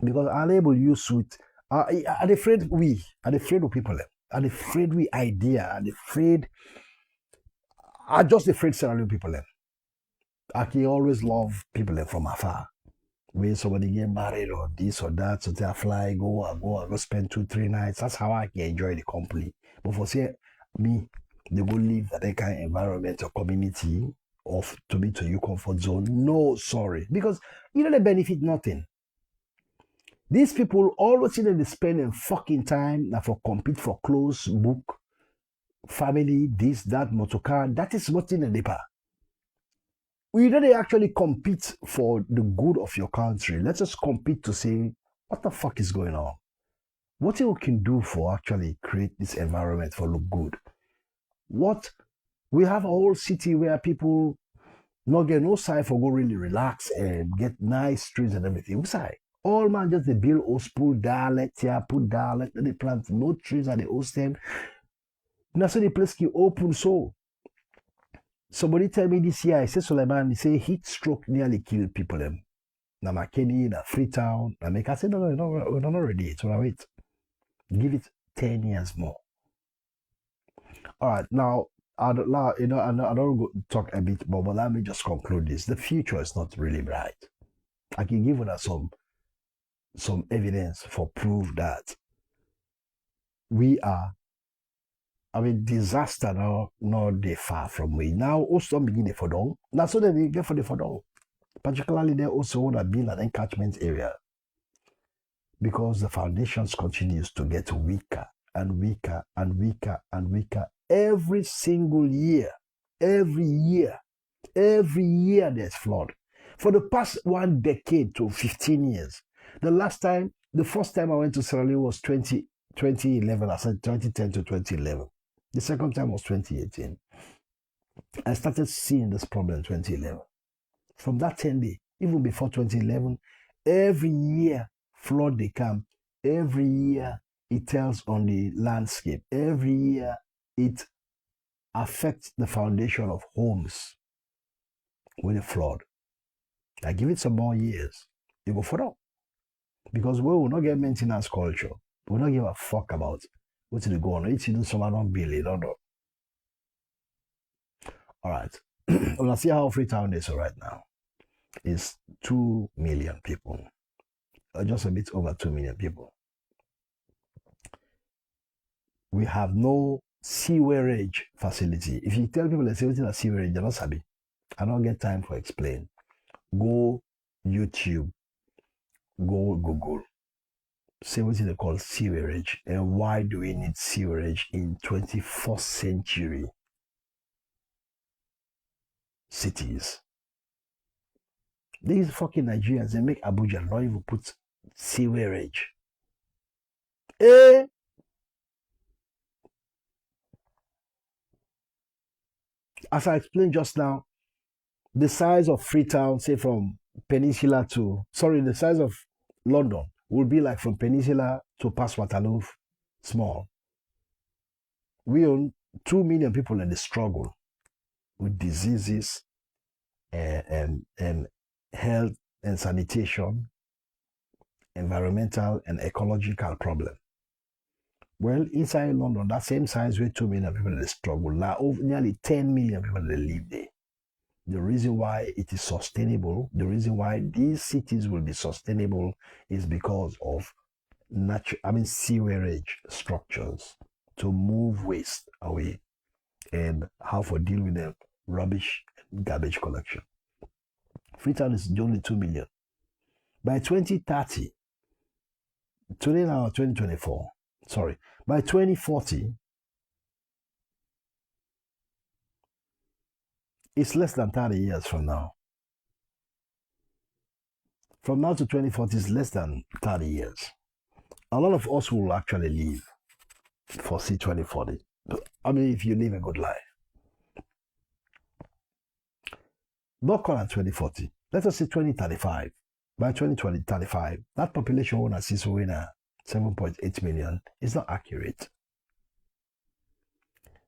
[SPEAKER 1] Because I'm able to use suit. I'm afraid of people. I'm afraid we idea. I'm just afraid Sierra Leone people. I can always love people from afar. When somebody get married or this or that, so they fly, go spend 2-3 nights. That's how I can enjoy the company. But for say me, they go live that kind of environment or community of to be to your comfort zone. No, sorry. Because you know they benefit nothing. These people always see that they spend a fucking time now for compete for clothes, book, family, this, that, motor car. That is what's in the paper. We know they actually compete for the good of your country. Let's just compete to say, what the fuck is going on? What you can do for actually create this environment for look good? What we have a whole city where people not get no side for go really relax and get nice streets and everything. What's side? All man just they build house, put dialect here, put dialect, they plant no trees at the host them. Now so the place can open so. Somebody tell me this year, I say Suleiman, he say heat stroke nearly killed people them. Na McKinney, na Freetown, na make I say no, we're not ready. So now wait. Give it 10 years more. All right, now I don't go talk a bit more, but let me just conclude this. The future is not really bright. I can give you some evidence for proof that we are. I mean, disaster now not they far from we. Now also begin for down. That's what they get for the for down. Particularly they also want to build an encatchment area because the foundations continues to get weaker and weaker and weaker and weaker every single year. Every year there's flood. For the past 1 decade to 15 years. The first time I went to Sierra Leone was 2011. I said 2010 to 2011. The second time was 2018. I started seeing this problem in 2011. From that 10 day, even before 2011, every year flood they come. Every year it tells on the landscape. Every year it affects the foundation of homes with a flood. I give it some more years. You go for that. Because we will not get maintenance culture. We will not give a fuck about what they go on. It's in someone don't build it, don't know. All right. When I see how Freetown is right now, it's 2 million people. Just a bit over 2 million people. We have no sewerage facility. If you tell people that it's a sewerage, they're not sabi. I don't get time for explain. Go YouTube, go Google. Say what they call sewerage and why do we need sewerage in 21st century cities? These fucking Nigerians, they make Abuja not even put sewerage. As I explained just now, the size of Freetown, say from Peninsula the size of London would be like from Peninsula to past Waterloo, small. We own 2 million people in the struggle with diseases and health and sanitation, environmental and ecological problem. Well, inside London, that same size with 2 million people in the struggle, now nearly 10 million people that live there. The reason why it is sustainable, the reason why these cities will be sustainable is because of sewerage structures to move waste away and how to deal with the rubbish and garbage collection. Freetown is only 2 million. By 2030, today now 2024, by 2040, it's less than 30 years from now. From now to 2040 is less than 30 years. A lot of us will actually live for 2040. I mean, if you live a good life. Not call it 2040. Let us say 2035. By 2035, that population will see 7.8 million. It's not accurate.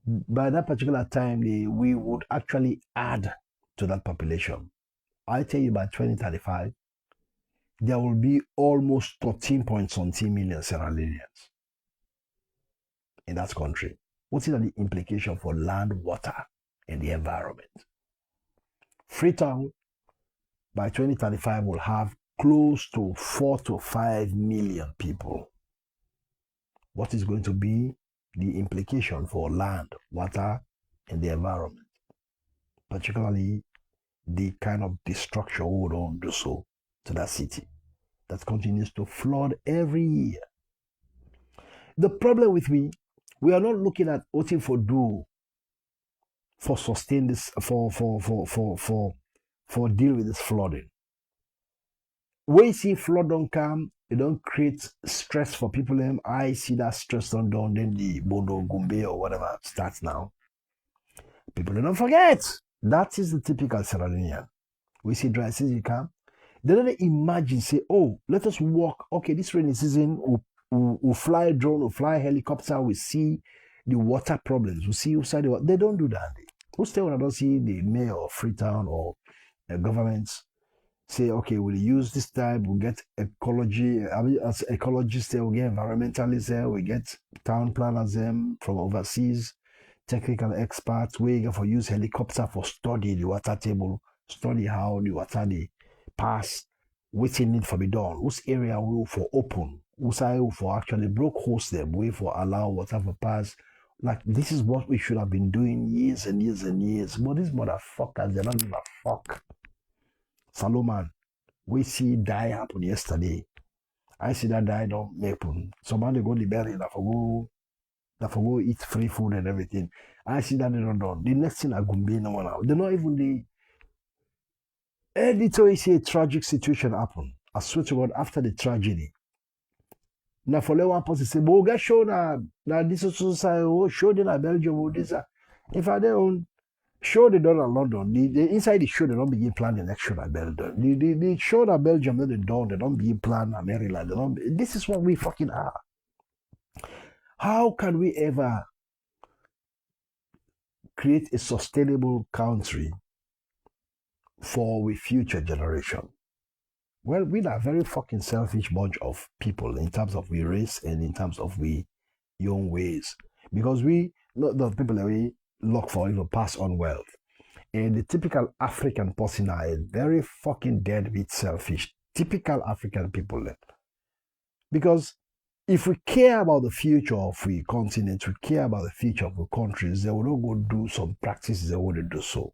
[SPEAKER 1] By that particular time, we would actually add to that population. I tell you by 2035, there will be almost 13.something million Sierra Leoneans in that country. What is the implication for land, water, and the environment? Freetown by 2035 will have close to 4 to 5 million people. What is going to be the implication for land, water, and the environment? Particularly the kind of destruction we don't do so to that city that continues to flood every year. The problem with we are not looking at what for do for sustain this for deal with this flooding. When you see flood don't come, it don't create stress for people. I see that stress don't down, then the Bodo Gumbe or whatever starts now. People don't forget. That is the typical Sierra Leonean. We see dry season come. They don't imagine, say, oh, let us walk. Okay, this rainy season, we'll fly drone, we'll fly helicopter, we see the water problems, we see outside the water. They don't do that. Who stay when I don't see the mayor of Freetown or governments say, okay, we'll use this time, we'll get ecology, as ecologists, we'll get environmentalists there, we get town planners from overseas, technical experts, we for use helicopter for study the water table, study how the water they pass, waiting need for be done, whose area will for open, whose side will for actually broke host them, way for allow water for pass. Like this is what we should have been doing years and years and years. But these motherfuckers, they don't give a fuck. Salomon, we see die happen yesterday. I see that die don't happen. Somebody go to bury that for go eat free food and everything. I see that they don't done. The next thing I go be no one out. They're not even the editor is a tragic situation happen. I swear to God, after the tragedy. Now for one person say, but get show that this is society, show in Belgium, this. If I don't show they done in London, the inside the show they don't begin plan the next show at Belgium. The show that Belgium that they don't begin plan Maryland. They don't, this is what we fucking are. How can we ever create a sustainable country for the future generation? Well, we are a very fucking selfish bunch of people in terms of we race and in terms of we young ways. Because we, not the people that we look for, even pass on wealth. And the typical African person are a very fucking deadbeat selfish, typical African people. Because if we care about the future of the continent, we care about the future of the countries, they will not go do some practices they want to do so.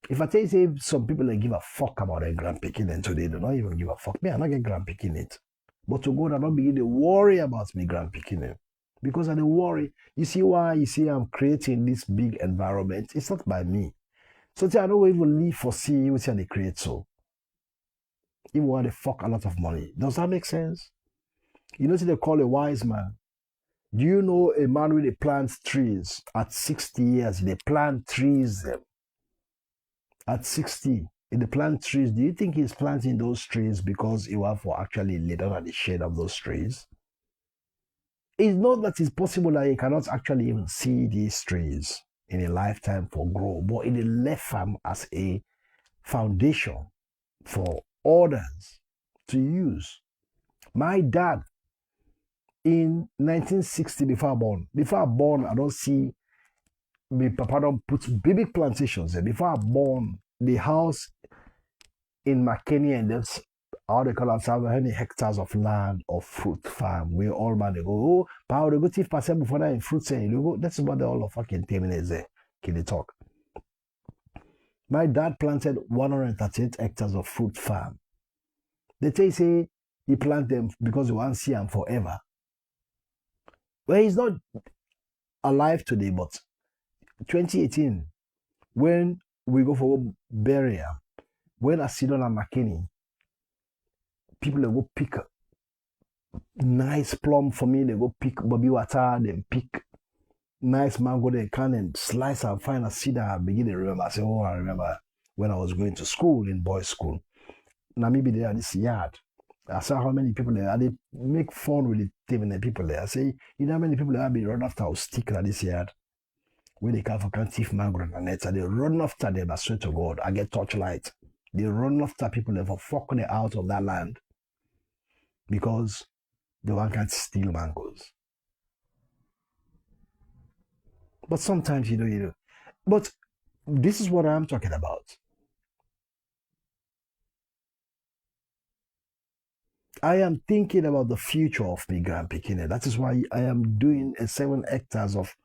[SPEAKER 1] If I tell you, say, some people that give a fuck about their grand picking and today they don't even give a fuck. Me, I'm not get grand picking it. But to God, I don't begin to worry about me grand picking it. Because I don't worry. You see why you see I'm creating this big environment? It's not by me. So I don't even live for see what they create so. Even when they fuck a lot of money. Does that make sense? You know what they call a wise man? Do you know a man with plants trees at 60 years? They plant trees them. At 60, in the plant trees, do you think he's planting those trees because he want for actually lay down at the shade of those trees? It's not that it's possible that he cannot actually even see these trees in a lifetime for grow, but in the left farm as a foundation for others to use. My dad, in 1960, before I born, I don't see my papa don't put big plantations there. Before I born, the house in McKinney and that's how they call it, how many hectares of land of fruit farm. We all man they go, oh, power they go thief percent before that in fruits and you go, that's about the all of fucking 10 minutes there. Can they talk? My dad planted 138 hectares of fruit farm. They say he planted them because he wants to see them forever. Well, he's not alive today, but 2018, when we go for burial, when I sit on a McKinney, people they go pick nice plum for me, they go pick Bobby water, then pick nice mango, they can and slice and find a cedar. I begin to remember. I say, oh, I remember when I was going to school in boys' school. Now maybe they are this yard. I saw how many people there, and they make fun with the people there. I say, you know how many people there have been run after a stick at this yard? When they come for can't thief mango and nets, and they run after them, I swear to God, I get torchlight. They run after people that for fucking it out of that land because the one can't steal mangoes. But sometimes, you know. But this is what I'm talking about. I am thinking about the future of my Grand Pekine. That is why I am doing a 7 hectares of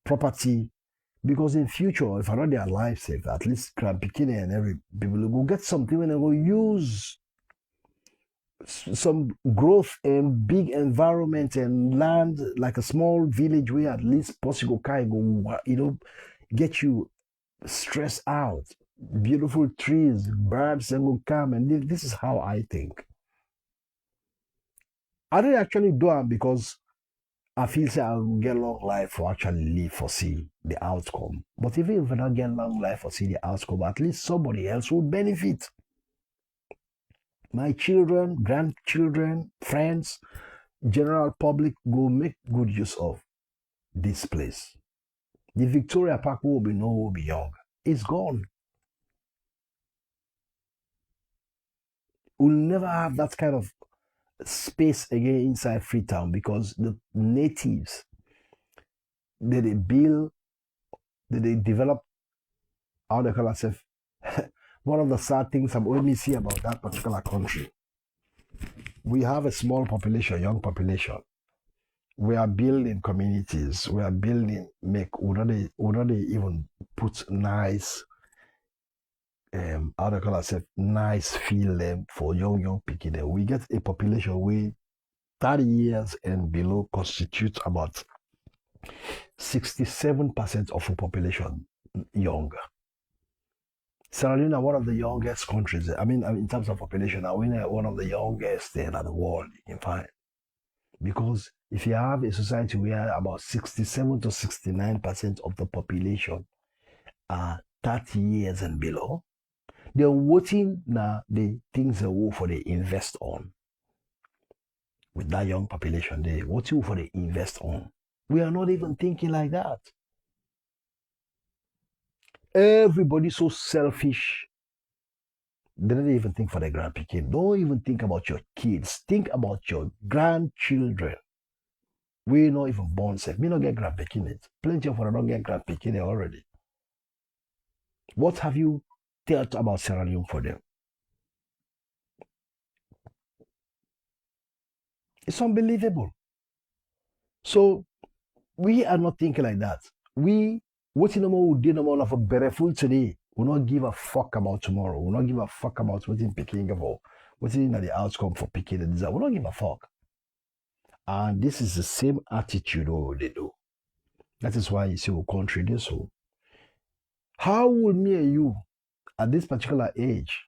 [SPEAKER 1] property. Because in future, if I not their life safe, at least Grand Pekine and every people will get something when they will use some growth and big environment and land like a small village where at least possible kind go, get you stressed out. Beautiful trees, birds and will come, and this is how I think. I didn't actually do it because I feel say I'll get long life for actually live for see the outcome. But even if I don't get long life for see the outcome, at least somebody else will benefit. My children, grandchildren, friends, general public go make good use of this place. The Victoria Park will be no will be young. It's gone. We'll never have that kind of space again inside Freetown because the natives they build, they develop how they call themselves. One of the sad things I'm only see about that particular country. We have a small population, young population. We are building communities. We are building we don't even put nice how they call ourselves nice feel them for young people. We get a population where 30 years and below constitute about 67% of the population younger. Sierra Leone are one of the youngest countries. I mean, in terms of population, we're one of the youngest in the world you can find. Because if you have a society where about 67 to 69% of the population are 30 years and below, they're voting now the things they will for they invest on. With that young population, they voting for they invest on. We are not even thinking like that. Everybody's so selfish. They don't even think for their grandkids. Don't even think about your kids. Think about your grandchildren. We not even born safe. Me not get grandkids. Plenty of them don't get grandkids already. What have you thought about Sierra Leone for them? It's unbelievable. So we are not thinking like that. What no more we did no more of a bereful today. We not give a fuck about tomorrow. We not give a fuck about what in picking about what's in the outcome for picking the desire. We don't give a fuck. And this is the same attitude they do. That is why you see our country this so. How will me and you at this particular age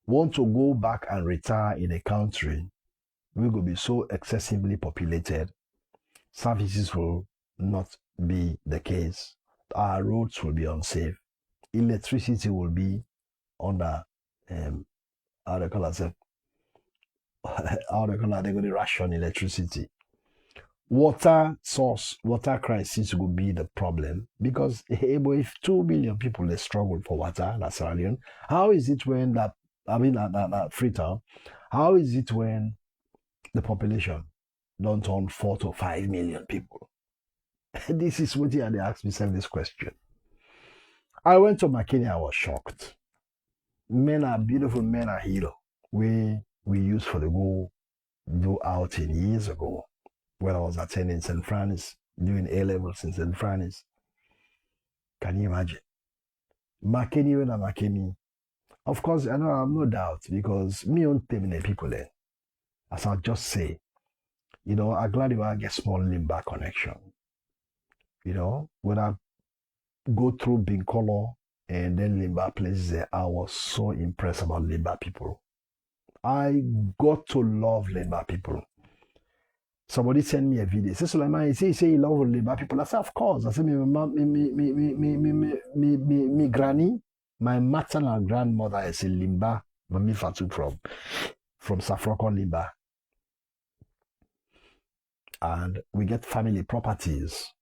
[SPEAKER 1] want to go back and retire in a country we will be so excessively populated? Services will not be the case. Our roads will be unsafe. Electricity will be under how they call it, they're going to ration electricity. Water source, water crisis will be the problem because if 2 million people they struggle for water in Sierra Leone, how is it when that Freetown, how is it when the population don't turn 4 to 5 million people? This is what they asked me this question. I went to Makeni, I was shocked. Men are beautiful, men are heroes. We used for the go outing years ago when I was attending St. Francis, doing A-levels in St. Francis. Can you imagine? Makeni when I'm Makeni. Of course, I know I'm no doubt because me own terminate people there. As I'll just say, I'm glad I get small Limba connection. When I go through Binkolo and then Limba places there, I was so impressed about Limba people. I got to love Limba people. Somebody sent me a video. Say Sulaiman, he say he love Limba people. I said, of course. I said, me granny, my maternal grandmother is a Limba, Mami Fatu from Safroko Limba. And we get family properties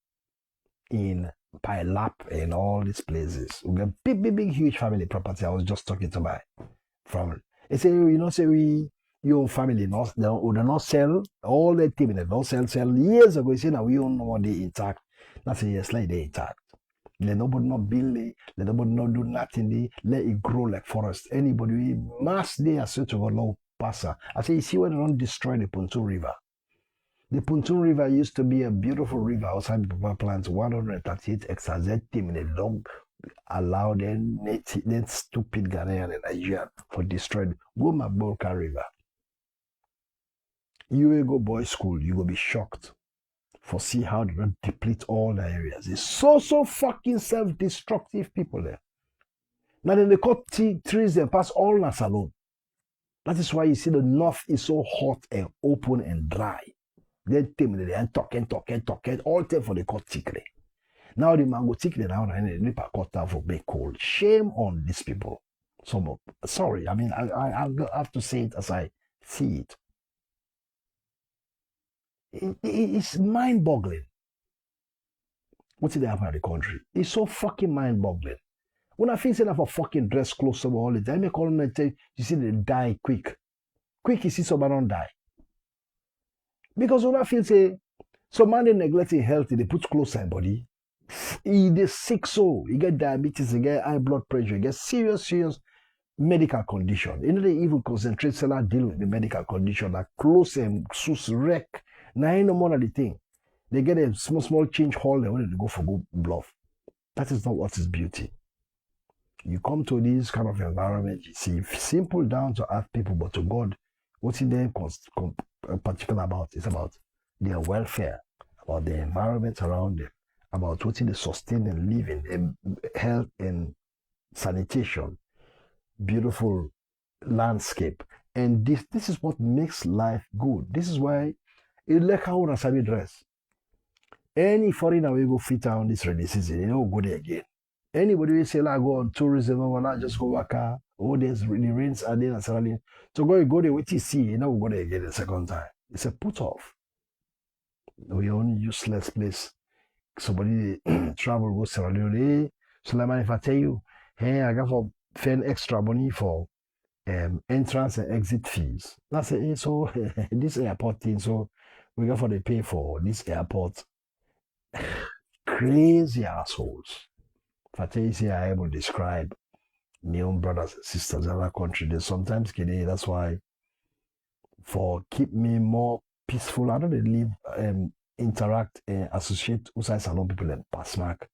[SPEAKER 1] in Pilap and all these places. We get big, huge family property. I was just talking to my family. They say, your family, they not sell all the things, they don't sell. Years ago, you say, now we don't know what they intact. That's a years like they intact. Let nobody not build it, let nobody not do nothing, let it grow like forest. Anybody, mass day, I swear to God, no passer. I say, you see when they don't destroy the Puntu River. The Puntu River used to be a beautiful river outside the power plant, 138 hectares. That team they don't allow them that stupid Ghanaian and Nigerian for destroying. Go Mabolka River. You will go boys' school, you will be shocked for see how they don't deplete all the areas. It's so fucking self-destructive people there. Now then they cut trees and pass all Nas alone. That is why you see the north is so hot and open and dry. Then they and talking, all time for the cut tickle. Now the mango tickle down and the nipper cut out for big cold. Shame on these people. Sorry, I mean I have to say it as I see it. It's mind-boggling. What's it happen in the country? It's so fucking mind-boggling. When I feel saying for fucking dress clothes all the time, I call them and tell you see they die quick. Quick, you see somebody don't die. Because when I feel say some man they neglecting health, they put clothes on body. He they sick so, he get diabetes, he get high blood pressure, he get serious medical condition. You know they even concentrate seller deal with the medical condition like clothes and sus wreck. Now ain't no more of the thing. They get a small change hall they want to go for good bluff. That is not what is beauty. You come to this kind of environment, you see simple down to earth people, but to God, what's in there particular about? It's about their welfare, about the environment around them, about what they sustain and live in, and health and sanitation, beautiful landscape. And this is what makes life good. This is why it's like how I sabi dress. Any foreigner will go fit on this rainy season, they don't go there again. Anybody will say, like, go on tourism, or not just go back. Oh, there's the rains are there in Sierra Leone. So go there, what you see, you know, go there again the second time. It's a put off. We only useless place. Somebody travel, go Sierra Leone. Hey, Suleiman, if I tell you, hey, I got for spend extra money for entrance and exit fees. That's it. Hey, so this airport thing, so we got for the pay for this airport. Crazy assholes. If I tell you, see, I able to describe my own brothers and sisters in other country. They sometimes that's why for keep me more peaceful, I don't live, interact, associate outside salon people and pass mark.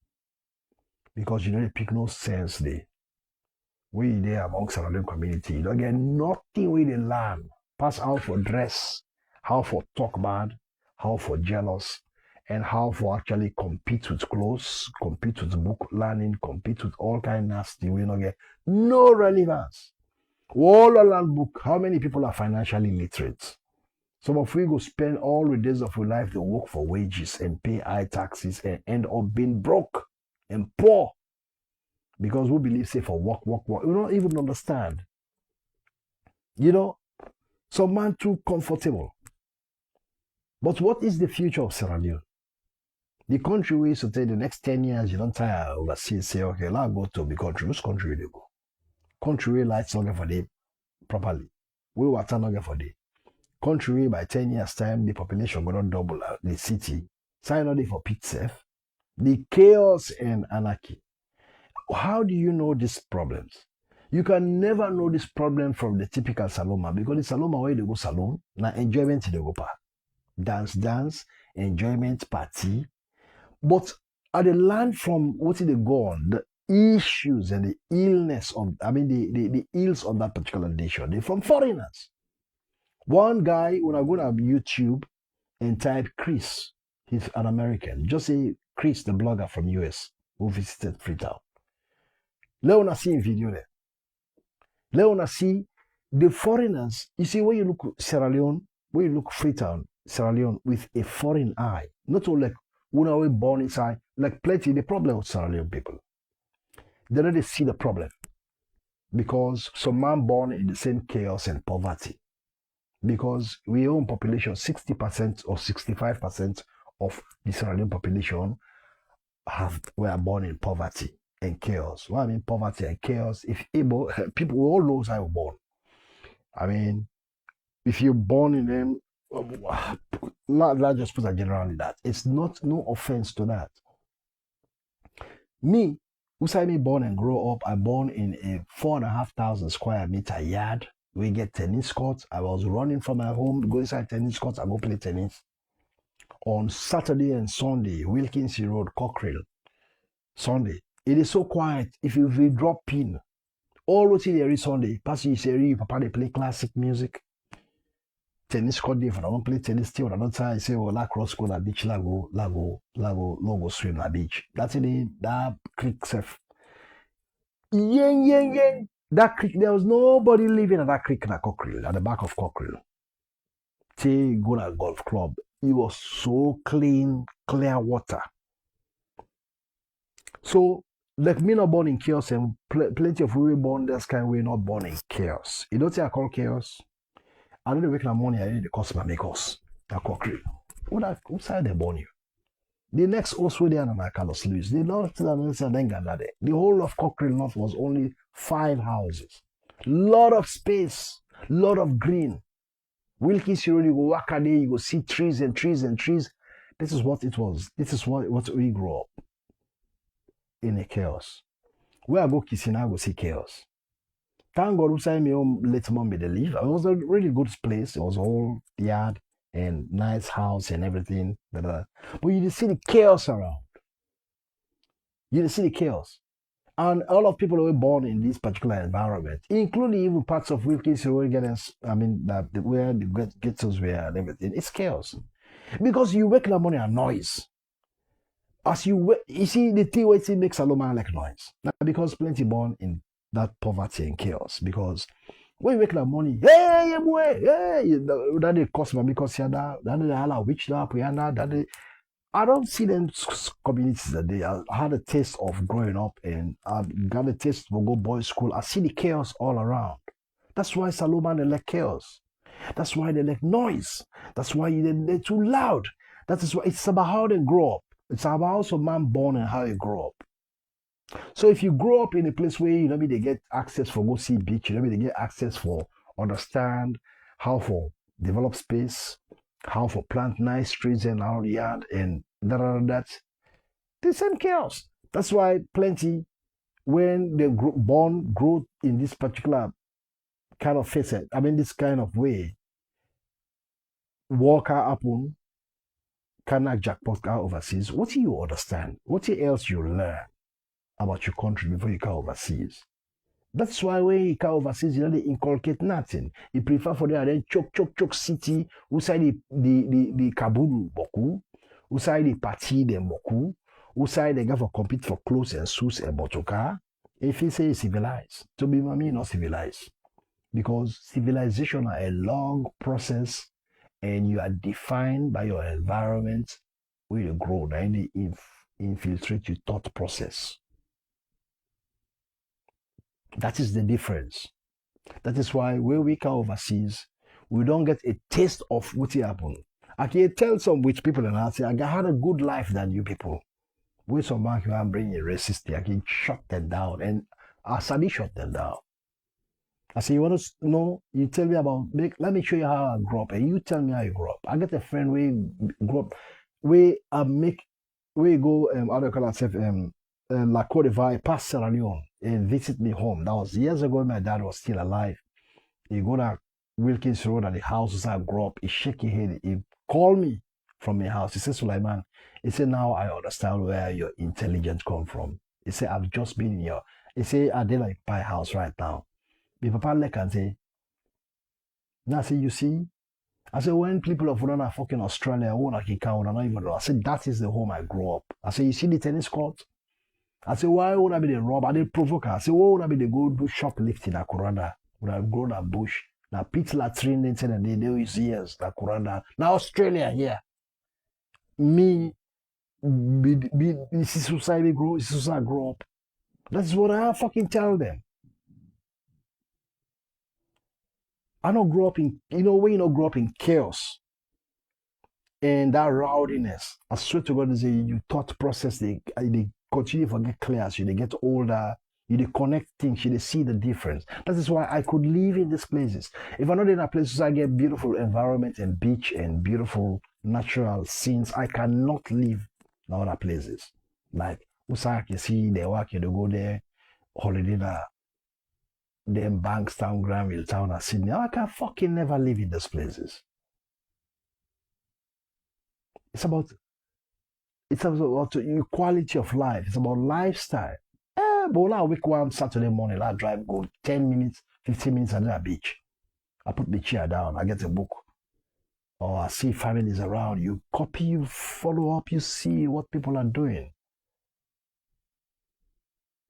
[SPEAKER 1] Because you know they pick no sense there. We there amongst our community, you don't get nothing with the land. Pass out for dress, how for talk bad, how for jealous, and how for actually compete with clothes, compete with book learning, compete with all kind of nasty. We don't get no relevance. All the land book, how many people are financially literate? Some of we go spend all the days of your life to work for wages and pay high taxes and end up being broke and poor. Because we believe say for work. We don't even understand. You know, some man too comfortable. But what is the future of Sierra Leone? The country we used to take the next 10 years, you don't tire overseas, say, okay, let's go to the country. Which country will they go? Country we lights not get for them properly. We water not get for them. Country we by 10 years time, the population going to double the city. Sign on for pizza. The chaos and anarchy. How do you know these problems? You can never know this problem from the typical Saloma because the Saloma where they go salon, now enjoyment they go pa. Dance, enjoyment, party. But at the land from what they go on, the issues and the illness of, the ills of that particular nation, they're from foreigners. One guy, when I go to YouTube and type Chris, he's an American. Just say Chris, the blogger from US, who visited Freetown. Let see a video there. Let see the foreigners. You see, when you look Sierra Leone, when you look Freetown, Sierra Leone with a foreign eye, not only like when I was born inside, like plenty, the problem with Sierra Leone people. They don't see the problem. Because some man born in the same chaos and poverty. Because we own population, 60% or 65% of the Sierra Leone population were born in poverty and chaos. What I mean poverty and chaos, if able, people all know how we're born. I mean, if you're born in them, let's just put a generally that. It's not no offense to that. Me, who say me born and grow up, I born in a 4,500 square meter yard We get tennis courts. I was running from my home, go inside tennis courts, I go play tennis. On Saturday and Sunday, Wilkinson Road, Cockrell, Sunday. It is so quiet. If you drop pin, all what there is Sunday, pass you say, Papa, they play classic music. Tennis court day, if I don't play tennis still, another time I say, well, la cross go na beach, logo swim na beach. That's it, that creek safe. Yen. That creek, there was nobody living at that creek in Cockrell, at the back of Cockrell. Say, go to a golf club. It was so clean, clear water. So, like me not born in chaos and plenty of we born this kind way not born in chaos. You don't say I call chaos. I don't wake in the morning, I need the customer make us. I call cream. What side they born you? The next also there and my Carlos Lewis. The north the whole of Cockrell North was only 5 houses. Lot of space, lot of green. Wilkins, you go walk a day, you go see trees and trees and trees. This is what it was. This is what we grew up in a chaos. Where I go kissing, I go see chaos. Thank God, we signed me home late mom made the leave. It was a really good place. It was a whole yard and nice house and everything. But you just see the chaos around. You just see the chaos. And all of people who were born in this particular environment, including even parts of Wilkins, where the ghettos were and everything, it's chaos. Because you wake in the morning and noise. As you see the thing where it makes a man like noise. Now, because plenty born in that poverty and chaos. Because when you wake in the morning, hey, boy, hey, that they cost me because you're that witch that I don't see them communities that they had a taste of growing up and got a taste to go boys' school. I see the chaos all around. That's why Saloma they like chaos. That's why they like noise. That's why they're too loud. That is why it's about how they grow up. It's about also man born and how you grow up. So if you grow up in a place where they get access for go see beach, they get access for understand how for develop space, how for plant nice trees and all the yard and that. The same chaos. That's why plenty when they grow in this particular kind of facet, this kind of way, walk happen, cannot jackpot out overseas. What do you understand? What else you learn about your country before you come overseas? That's why when you come overseas, they inculcate nothing. You prefer for them then choke city, who say the Kabulu boku, who say the party them boku, who say they go for compete for clothes and suits and botoka. If you say civilized, to be mommy not civilized. Because civilization are a long process and you are defined by your environment where you grow, and they infiltrate your thought process. That is the difference. That is why when we come overseas, we don't get a taste of what happened. I can tell some rich people and I say, I had a good life than you people. When some man can bring a racist, I can shut them down. And I suddenly shut them down. I say, you want to know? You tell me about, let me show you how I grew up. And you tell me how you grew up. I get a friend where grew up, where go, how do you call it, La Côte d'Ivoire, past Sierra Leone, and visit me home. That was years ago when my dad was still alive. He go to Wilkins Road at the house where I grew up. He shake his head. He called me from my house. He said, Sulaiman, he said, now I understand where your intelligence come from. He said, I've just been in your, he said, I did like buy house right now. My papa like and say, now I say, you see, I said, when people of Rwanda are fucking Australia, I won't kick out, I don't even know. I said, that is the home I grew up. I said, you see the tennis court? I said, why would I be the robber? They provoke her. I said, why would I be the go do shoplifting at Kuranda? Would have grown a bush. Now, pit latrine, they do years at Kuranda. Now, Australia here. Me, this is society grow, this is society grow up. That's what I fucking tell them. I don't grow up in, when you don't grow up in chaos and that rowdiness, I swear to God, your thought process, they continue to get clear as you they get older, you connect things, you see the difference. That is why I could live in these places. If I'm not in a place where I get beautiful environment and beach and beautiful natural scenes, I cannot live in other places. Like Usak, you see, they work, you go there, holiday there. them Bankstown, Granville Town, and Sydney. I can fucking never live in those places. It's about quality of life. It's about lifestyle. But I wake one Saturday morning, I drive, go 10 minutes, 15 minutes at the beach. I put the chair down, I get a book. Or I see families around. You copy, you follow up, you see what people are doing.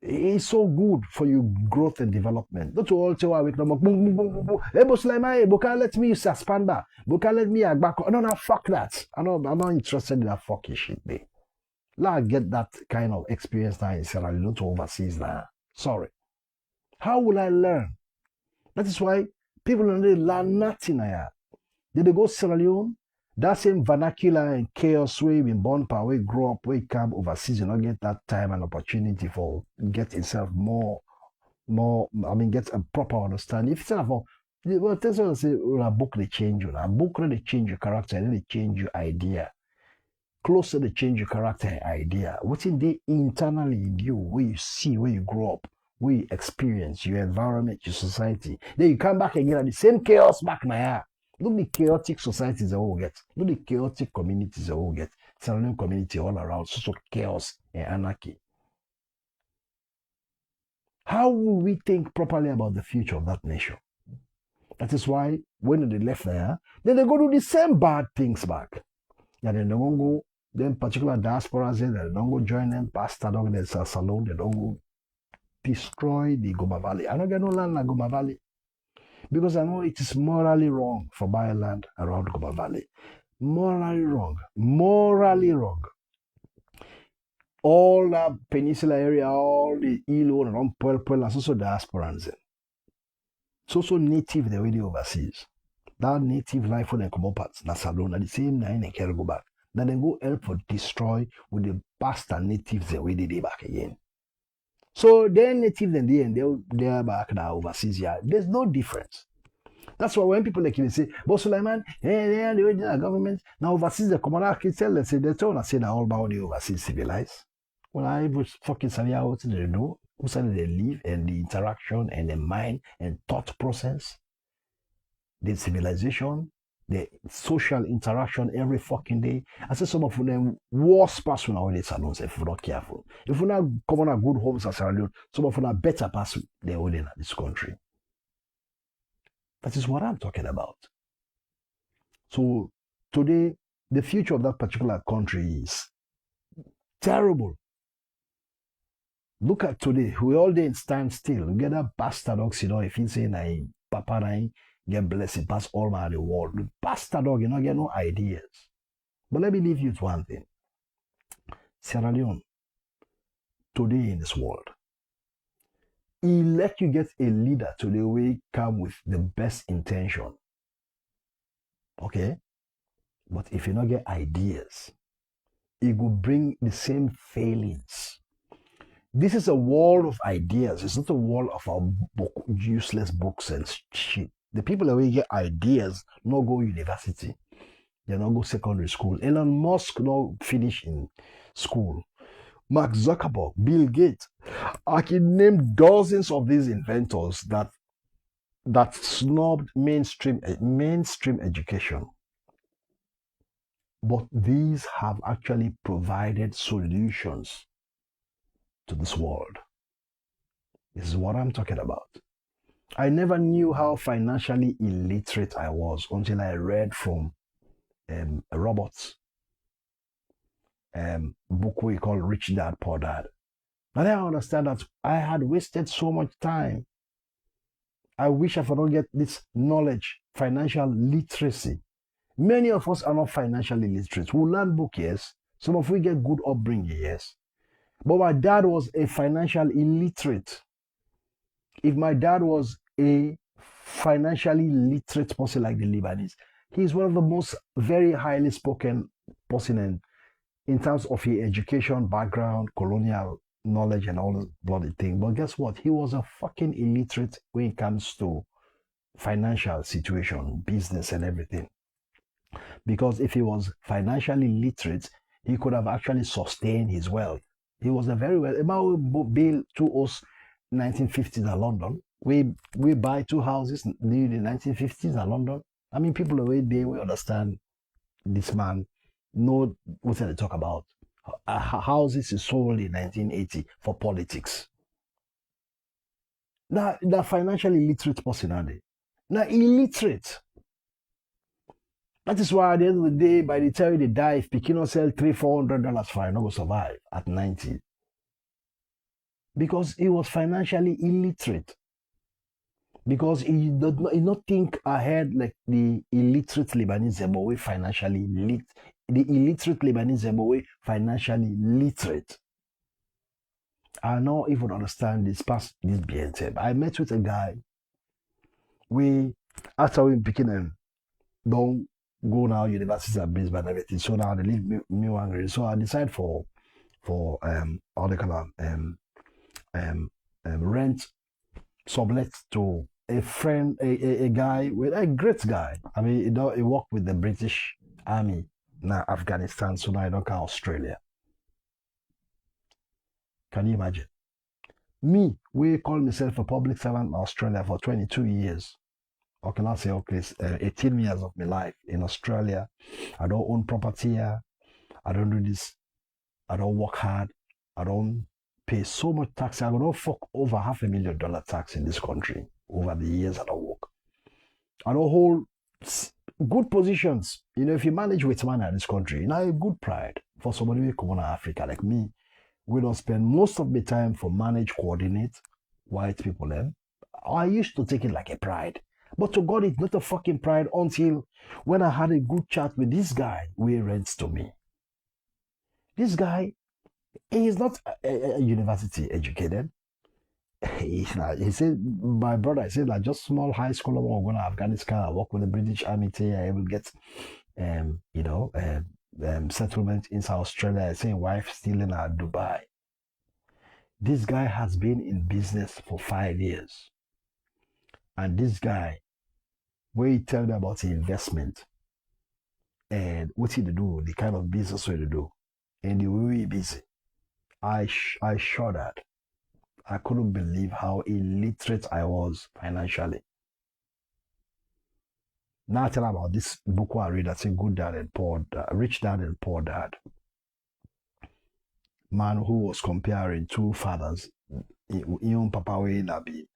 [SPEAKER 1] It's so good for your growth and development. Don't you all tell wake up, hey, Boka, let me use a spanda. Boka, let me back. No, fuck that. I'm not interested in that fucking shit, babe. Let I get that kind of experience now in Sierra Leone to overseas now. Sorry. How will I learn? That is why people don't learn nothing here. Did they go Sierra Leone? That same vernacular and chaos way been born power, we grow up, we come overseas, you not get that time and opportunity for get himself get a proper understanding. If it's not for well, that's what I say, a book they change you. A book they change your character and they change your idea. Closer they change your character and idea. What's in there internally in you, where you see, where you grow up, where you experience your environment, your society. Then you come back again at the same chaos back now. Look the chaotic societies that we get. Look the chaotic communities that we get. Surrounding community all around, so chaos and anarchy. How will we think properly about the future of that nation? That is why when they left there, then they go do the same bad things back. And then they don't go, then particular diasporas, they don't go join them, pastor dog, there's a salon, they don't go destroy the Goma Valley. I don't get no land like Goma Valley. Because I know it is morally wrong for buying land around Goma Valley. Morally wrong. Morally wrong. All that peninsula area, all the Ilo and around Puel, and also diasporans. It's also native the way they overseas. That native life when they come up at Nasalon at the same time they can go back. Then they go help for destroy with the bastard natives the way they did back again. So they're native and they're back now overseas. Yeah, there's no difference. That's why when people like you say, but Suleiman, they are the original government. Now overseas the commonwealth can tell let's say they told us say that all about the overseas civilized. Well, I was fucking savvy what they do, who said they live and the interaction and the mind and thought process, the civilization, the social interaction every fucking day. I say some of them worst person when they salons if we're not careful. If we're not coming at good homes as Sierra Leone, some of them are better person than we in this country. That is what I'm talking about. So today, the future of that particular country is terrible. Look at today, we all day stand still. We get that bastard dog, you know, if you say Papa get blessed, pass all over the world. The bastard dog, you know, get no ideas. But let me leave you to one thing. Sierra Leone, today in this world, he let you get a leader today who come with the best intention. Okay? But if you not get ideas, it will bring the same failings. This is a world of ideas. It's not a world of our useless books and shit. The people that will get ideas not go university. They not go secondary school. Elon Musk not finish in school. Mark Zuckerberg, Bill Gates. I can name dozens of these inventors that snubbed mainstream education. But these have actually provided solutions to this world. This is what I'm talking about. I never knew how financially illiterate I was until I read from Robert's book we call Rich Dad, Poor Dad. Now I understand that I had wasted so much time. I wish I could get this knowledge, financial literacy. Many of us are not financially literate. We learn book, yes. Some of we get good upbringing, yes. But my dad was a financial illiterate. If my dad was a financially literate person like the Lebanese, he's one of the most very highly spoken person in terms of his education, background, colonial knowledge, and all the bloody thing. But guess what? He was a fucking illiterate when it comes to financial situation, business, and everything. Because if he was financially literate, he could have actually sustained his wealth. He was a very well. About Bill to us 1950s in London. We buy two houses in the 1950s in London. I mean, people away there will understand this man know what they talk about. Houses is sold in 1980 for politics. That financially illiterate person are they? Now illiterate. That is why at the end of the day, by the time they die, if Pekino sell $300-400 for, I not go survive at 90. Because he was financially illiterate. Because he did not think ahead like the illiterate Lebanese Zimbabwe financially the illiterate Lebanese Zimbabwe financially literate. I don't even understand this past this BNT. I met with a guy. After we picking him, don't go now universities and based and everything. So now they leave me hungry. So I decide for all the kind of rent sublet to a friend, a guy with a great guy. I mean, he worked with the British Army now Afghanistan, so now I don't count Australia. Can you imagine? Me, we call myself a public servant in Australia for 22 years. Okay, let's say, 18 years of my life in Australia. I don't own property here. I don't do this. I don't work hard. I don't pay so much tax. I don't fuck over $500,000 tax in this country over the years I don't work. I don't hold good positions. You know, if you manage with money in this country, you know, a good pride for somebody who come on Africa like me. We don't spend most of the time for manage, coordinate white people. I used to take it like a pride. But to God, it's not a fucking pride until when I had a good chat with this guy who rents to me. This guy, he is not a university educated. He said, my brother, I said, like just small high school, I'm going to Afghanistan, I work with the British Army, I will get, settlement in South Australia. I say, wife still in Dubai. This guy has been in business for 5 years. And this guy, where he tell me about the investment and what he do, the kind of business he do, and the way he busy, I shuddered. I couldn't believe how illiterate I was financially. Now I tell about this book I read that's a good dad and poor dad, rich dad and poor dad. Man who was comparing two fathers, Ion Papa way be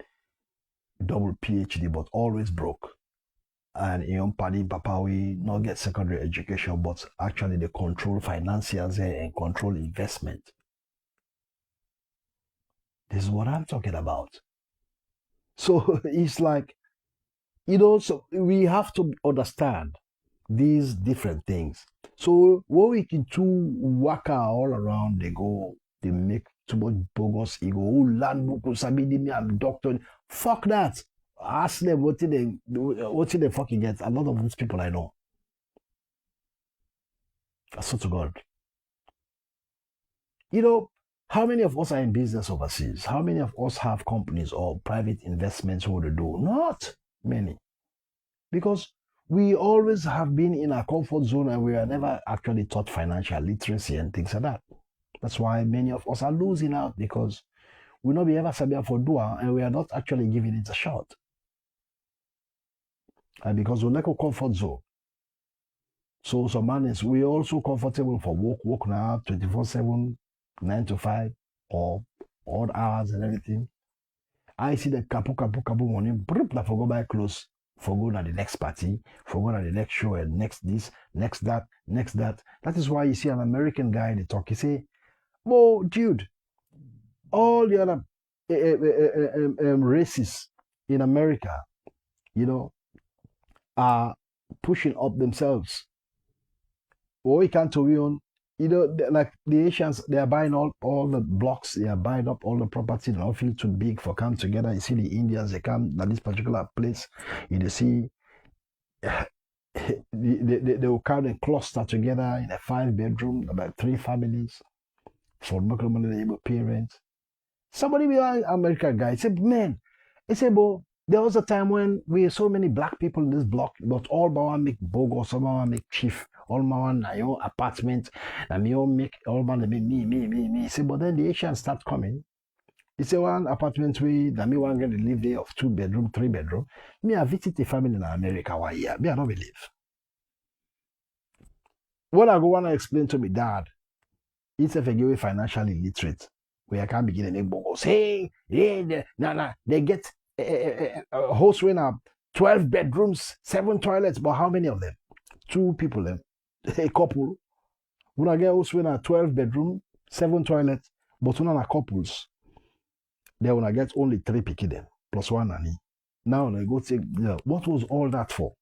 [SPEAKER 1] double PhD but always broke. And Ion Paddy Papa way not get secondary education but actually they control financiers and control investment. This is what I'm talking about. So it's like, so we have to understand these different things. So what we can do waka all around, they make too much bogus ego. I'm doctor. Fuck that. Ask them what did they fucking get. A lot of these people I know. I swear to God. How many of us are in business overseas? How many of us have companies or private investments who to do? Not many. Because we always have been in our comfort zone and we are never actually taught financial literacy and things like that. That's why many of us are losing out because we not be ever sabia for dua and we are not actually giving it a shot. And because we're like a comfort zone. So some man is we also comfortable for work now 24/7, 9 to 5 or odd hours and everything. I see the kapu money, I for go buy clothes, for go to the next party, for go to the next show and next this, next that, next that. That is why you see an American guy in the talk, he say, well, dude, all the other races in America, are pushing up themselves. Or we can't we on, like the Asians, they are buying all the blocks, they are buying up all the property, they don't feel too big for come together. You see the Indians, they come at this particular place, you see they will come and cluster together in a 5-bedroom, about 3 families, for local money able parents. Somebody behind American guy said, man, he said, well, there was a time when we had so many black people in this block, but all my make bogus, all my make chief, all my na your apartment, and me all make all my make me. He said, but then the Asians start coming. It's a one apartment way that me one get to live there of 2 bedroom, 3 bedroom. Me I visit a family in America 1 year. Me I don't believe. What I go want to explain to me dad, it's if I get financially illiterate, where I can't begin to make bogos. Hey, yeah, they get a house when 12 bedrooms, 7 toilets, but how many of them? 2 people them, a couple. When I get house when 12 bedroom, 7 toilets, but when I couples, they when I get only 3 picking them plus 1 nanny. Now I go take, what was all that for?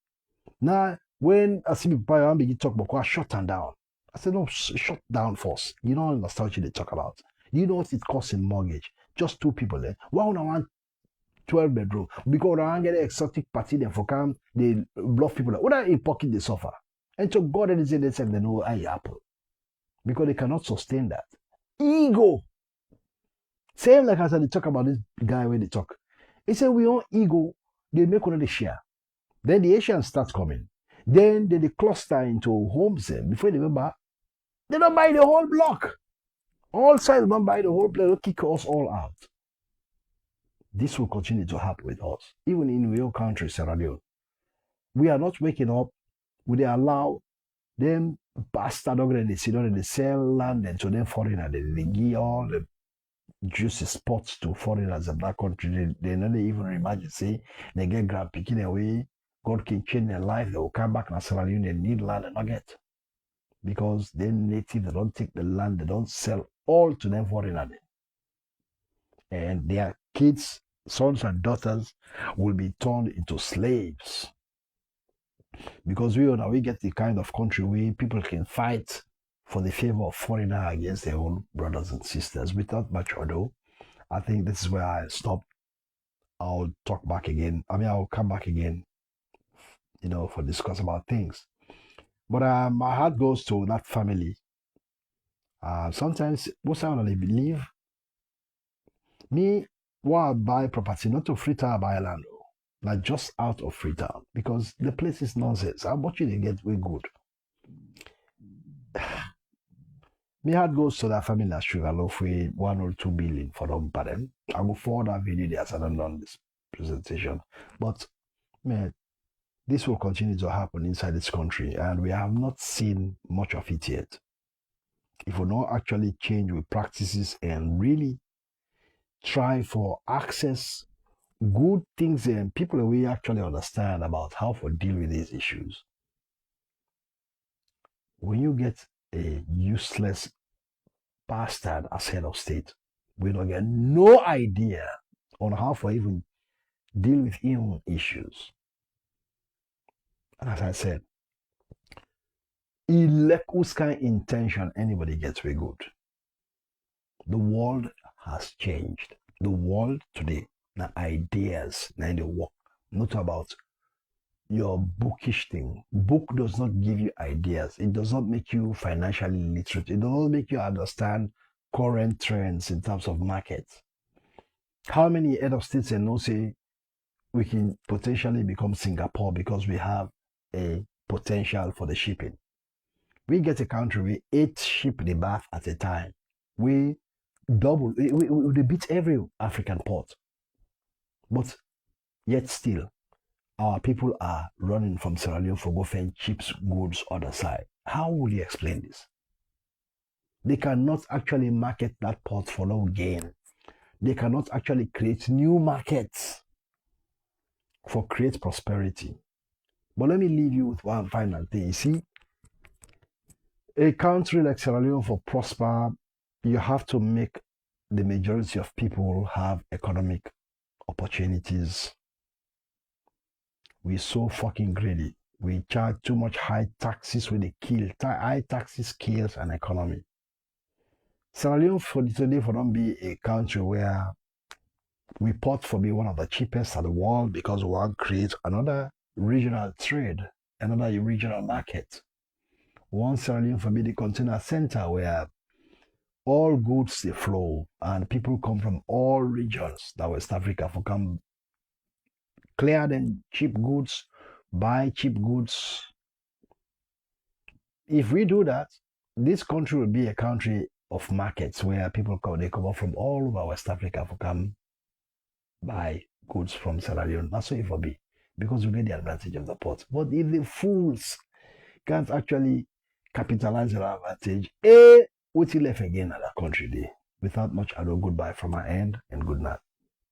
[SPEAKER 1] Now when I see people I begin talk about shut them down. I said, no, shut down first. You don't understand what they talk about. You know what it costs in mortgage? Just 2 people there. Why would I want 12 bedroom? Because I want get an exotic party then for come, they bluff people. What are in pocket they suffer? And so God is they said they know I apple. Because they cannot sustain that. Ego. Same like as they talk about this guy when they talk. He said we own ego, they make one of the share. Then the Asians start coming. Then they cluster into homes before they remember. They don't buy the whole block. All sides don't buy the whole block. They'll kick us all out. This will continue to happen with us. Even in real country, Sierra Leone. We are not waking up. We allow them bastard organizations, they sit down and they sell land and to them foreigners. They give all the juicy spots to foreigners in that country. They not even imagine, say, they get grand picking away. God can change their life. They will come back in Sierra Leone and need land and not get. Because they're native, they don't take the land, they don't sell all to them foreigners. And their kids, sons and daughters, will be turned into slaves. Because we get the kind of country where people can fight for the favor of foreigner against their own brothers and sisters. Without much ado, I think this is where I stop. I'll talk back again. I'll come back again, for discuss about things. But my heart goes to that family. Sometimes, most time I believe, me, while I buy property, not to Freetown, buy land, like just out of Freetown, because the place is nonsense. How much you get way good. My heart goes to that family that Sugar Loaf with 1 or 2 billion for them, but then I will forward that video there as I don't done this presentation. But man, this will continue to happen inside this country, and we have not seen much of it yet. If we don't actually change with practices and really try for access, good things, and people we actually understand about how to deal with these issues. When you get a useless bastard as head of state, we don't get no idea on how to even deal with human issues. And as I said, whose kind of intention anybody gets very good. The world has changed. The world today, the ideas, now the work, not about your bookish thing. Book does not give you ideas. It does not make you financially literate. It does not make you understand current trends in terms of markets. How many head of states and no say we can potentially become Singapore because we have a potential for the shipping? We get a country with 8 ships in the bath at a time. We beat every African port. But yet still, our people are running from Sierra Leone for go find cheap goods other side. How will you explain this? They cannot actually market that port for no gain. They cannot actually create new markets for create prosperity. But let me leave you with one final thing. You see, a country like Sierra Leone for prosper, you have to make the majority of people have economic opportunities. We're so fucking greedy. We charge too much high taxes when they kill. High taxes kills an economy. Sierra Leone for today for don't be a country where we port for be one of the cheapest at the world because we want to create another regional trade, another regional market. One Sierra Leone for be the container center where all goods they flow and people come from all regions that West Africa for come clear them cheap goods, buy cheap goods. If we do that, this country will be a country of markets where people come, they come up from all over West Africa to come buy goods from Sierra Leone. That's what it will be, because we get the advantage of the port. But if the fools can't actually capitalize on our advantage, what's left again at the country day? Without much ado, goodbye from my end and good night.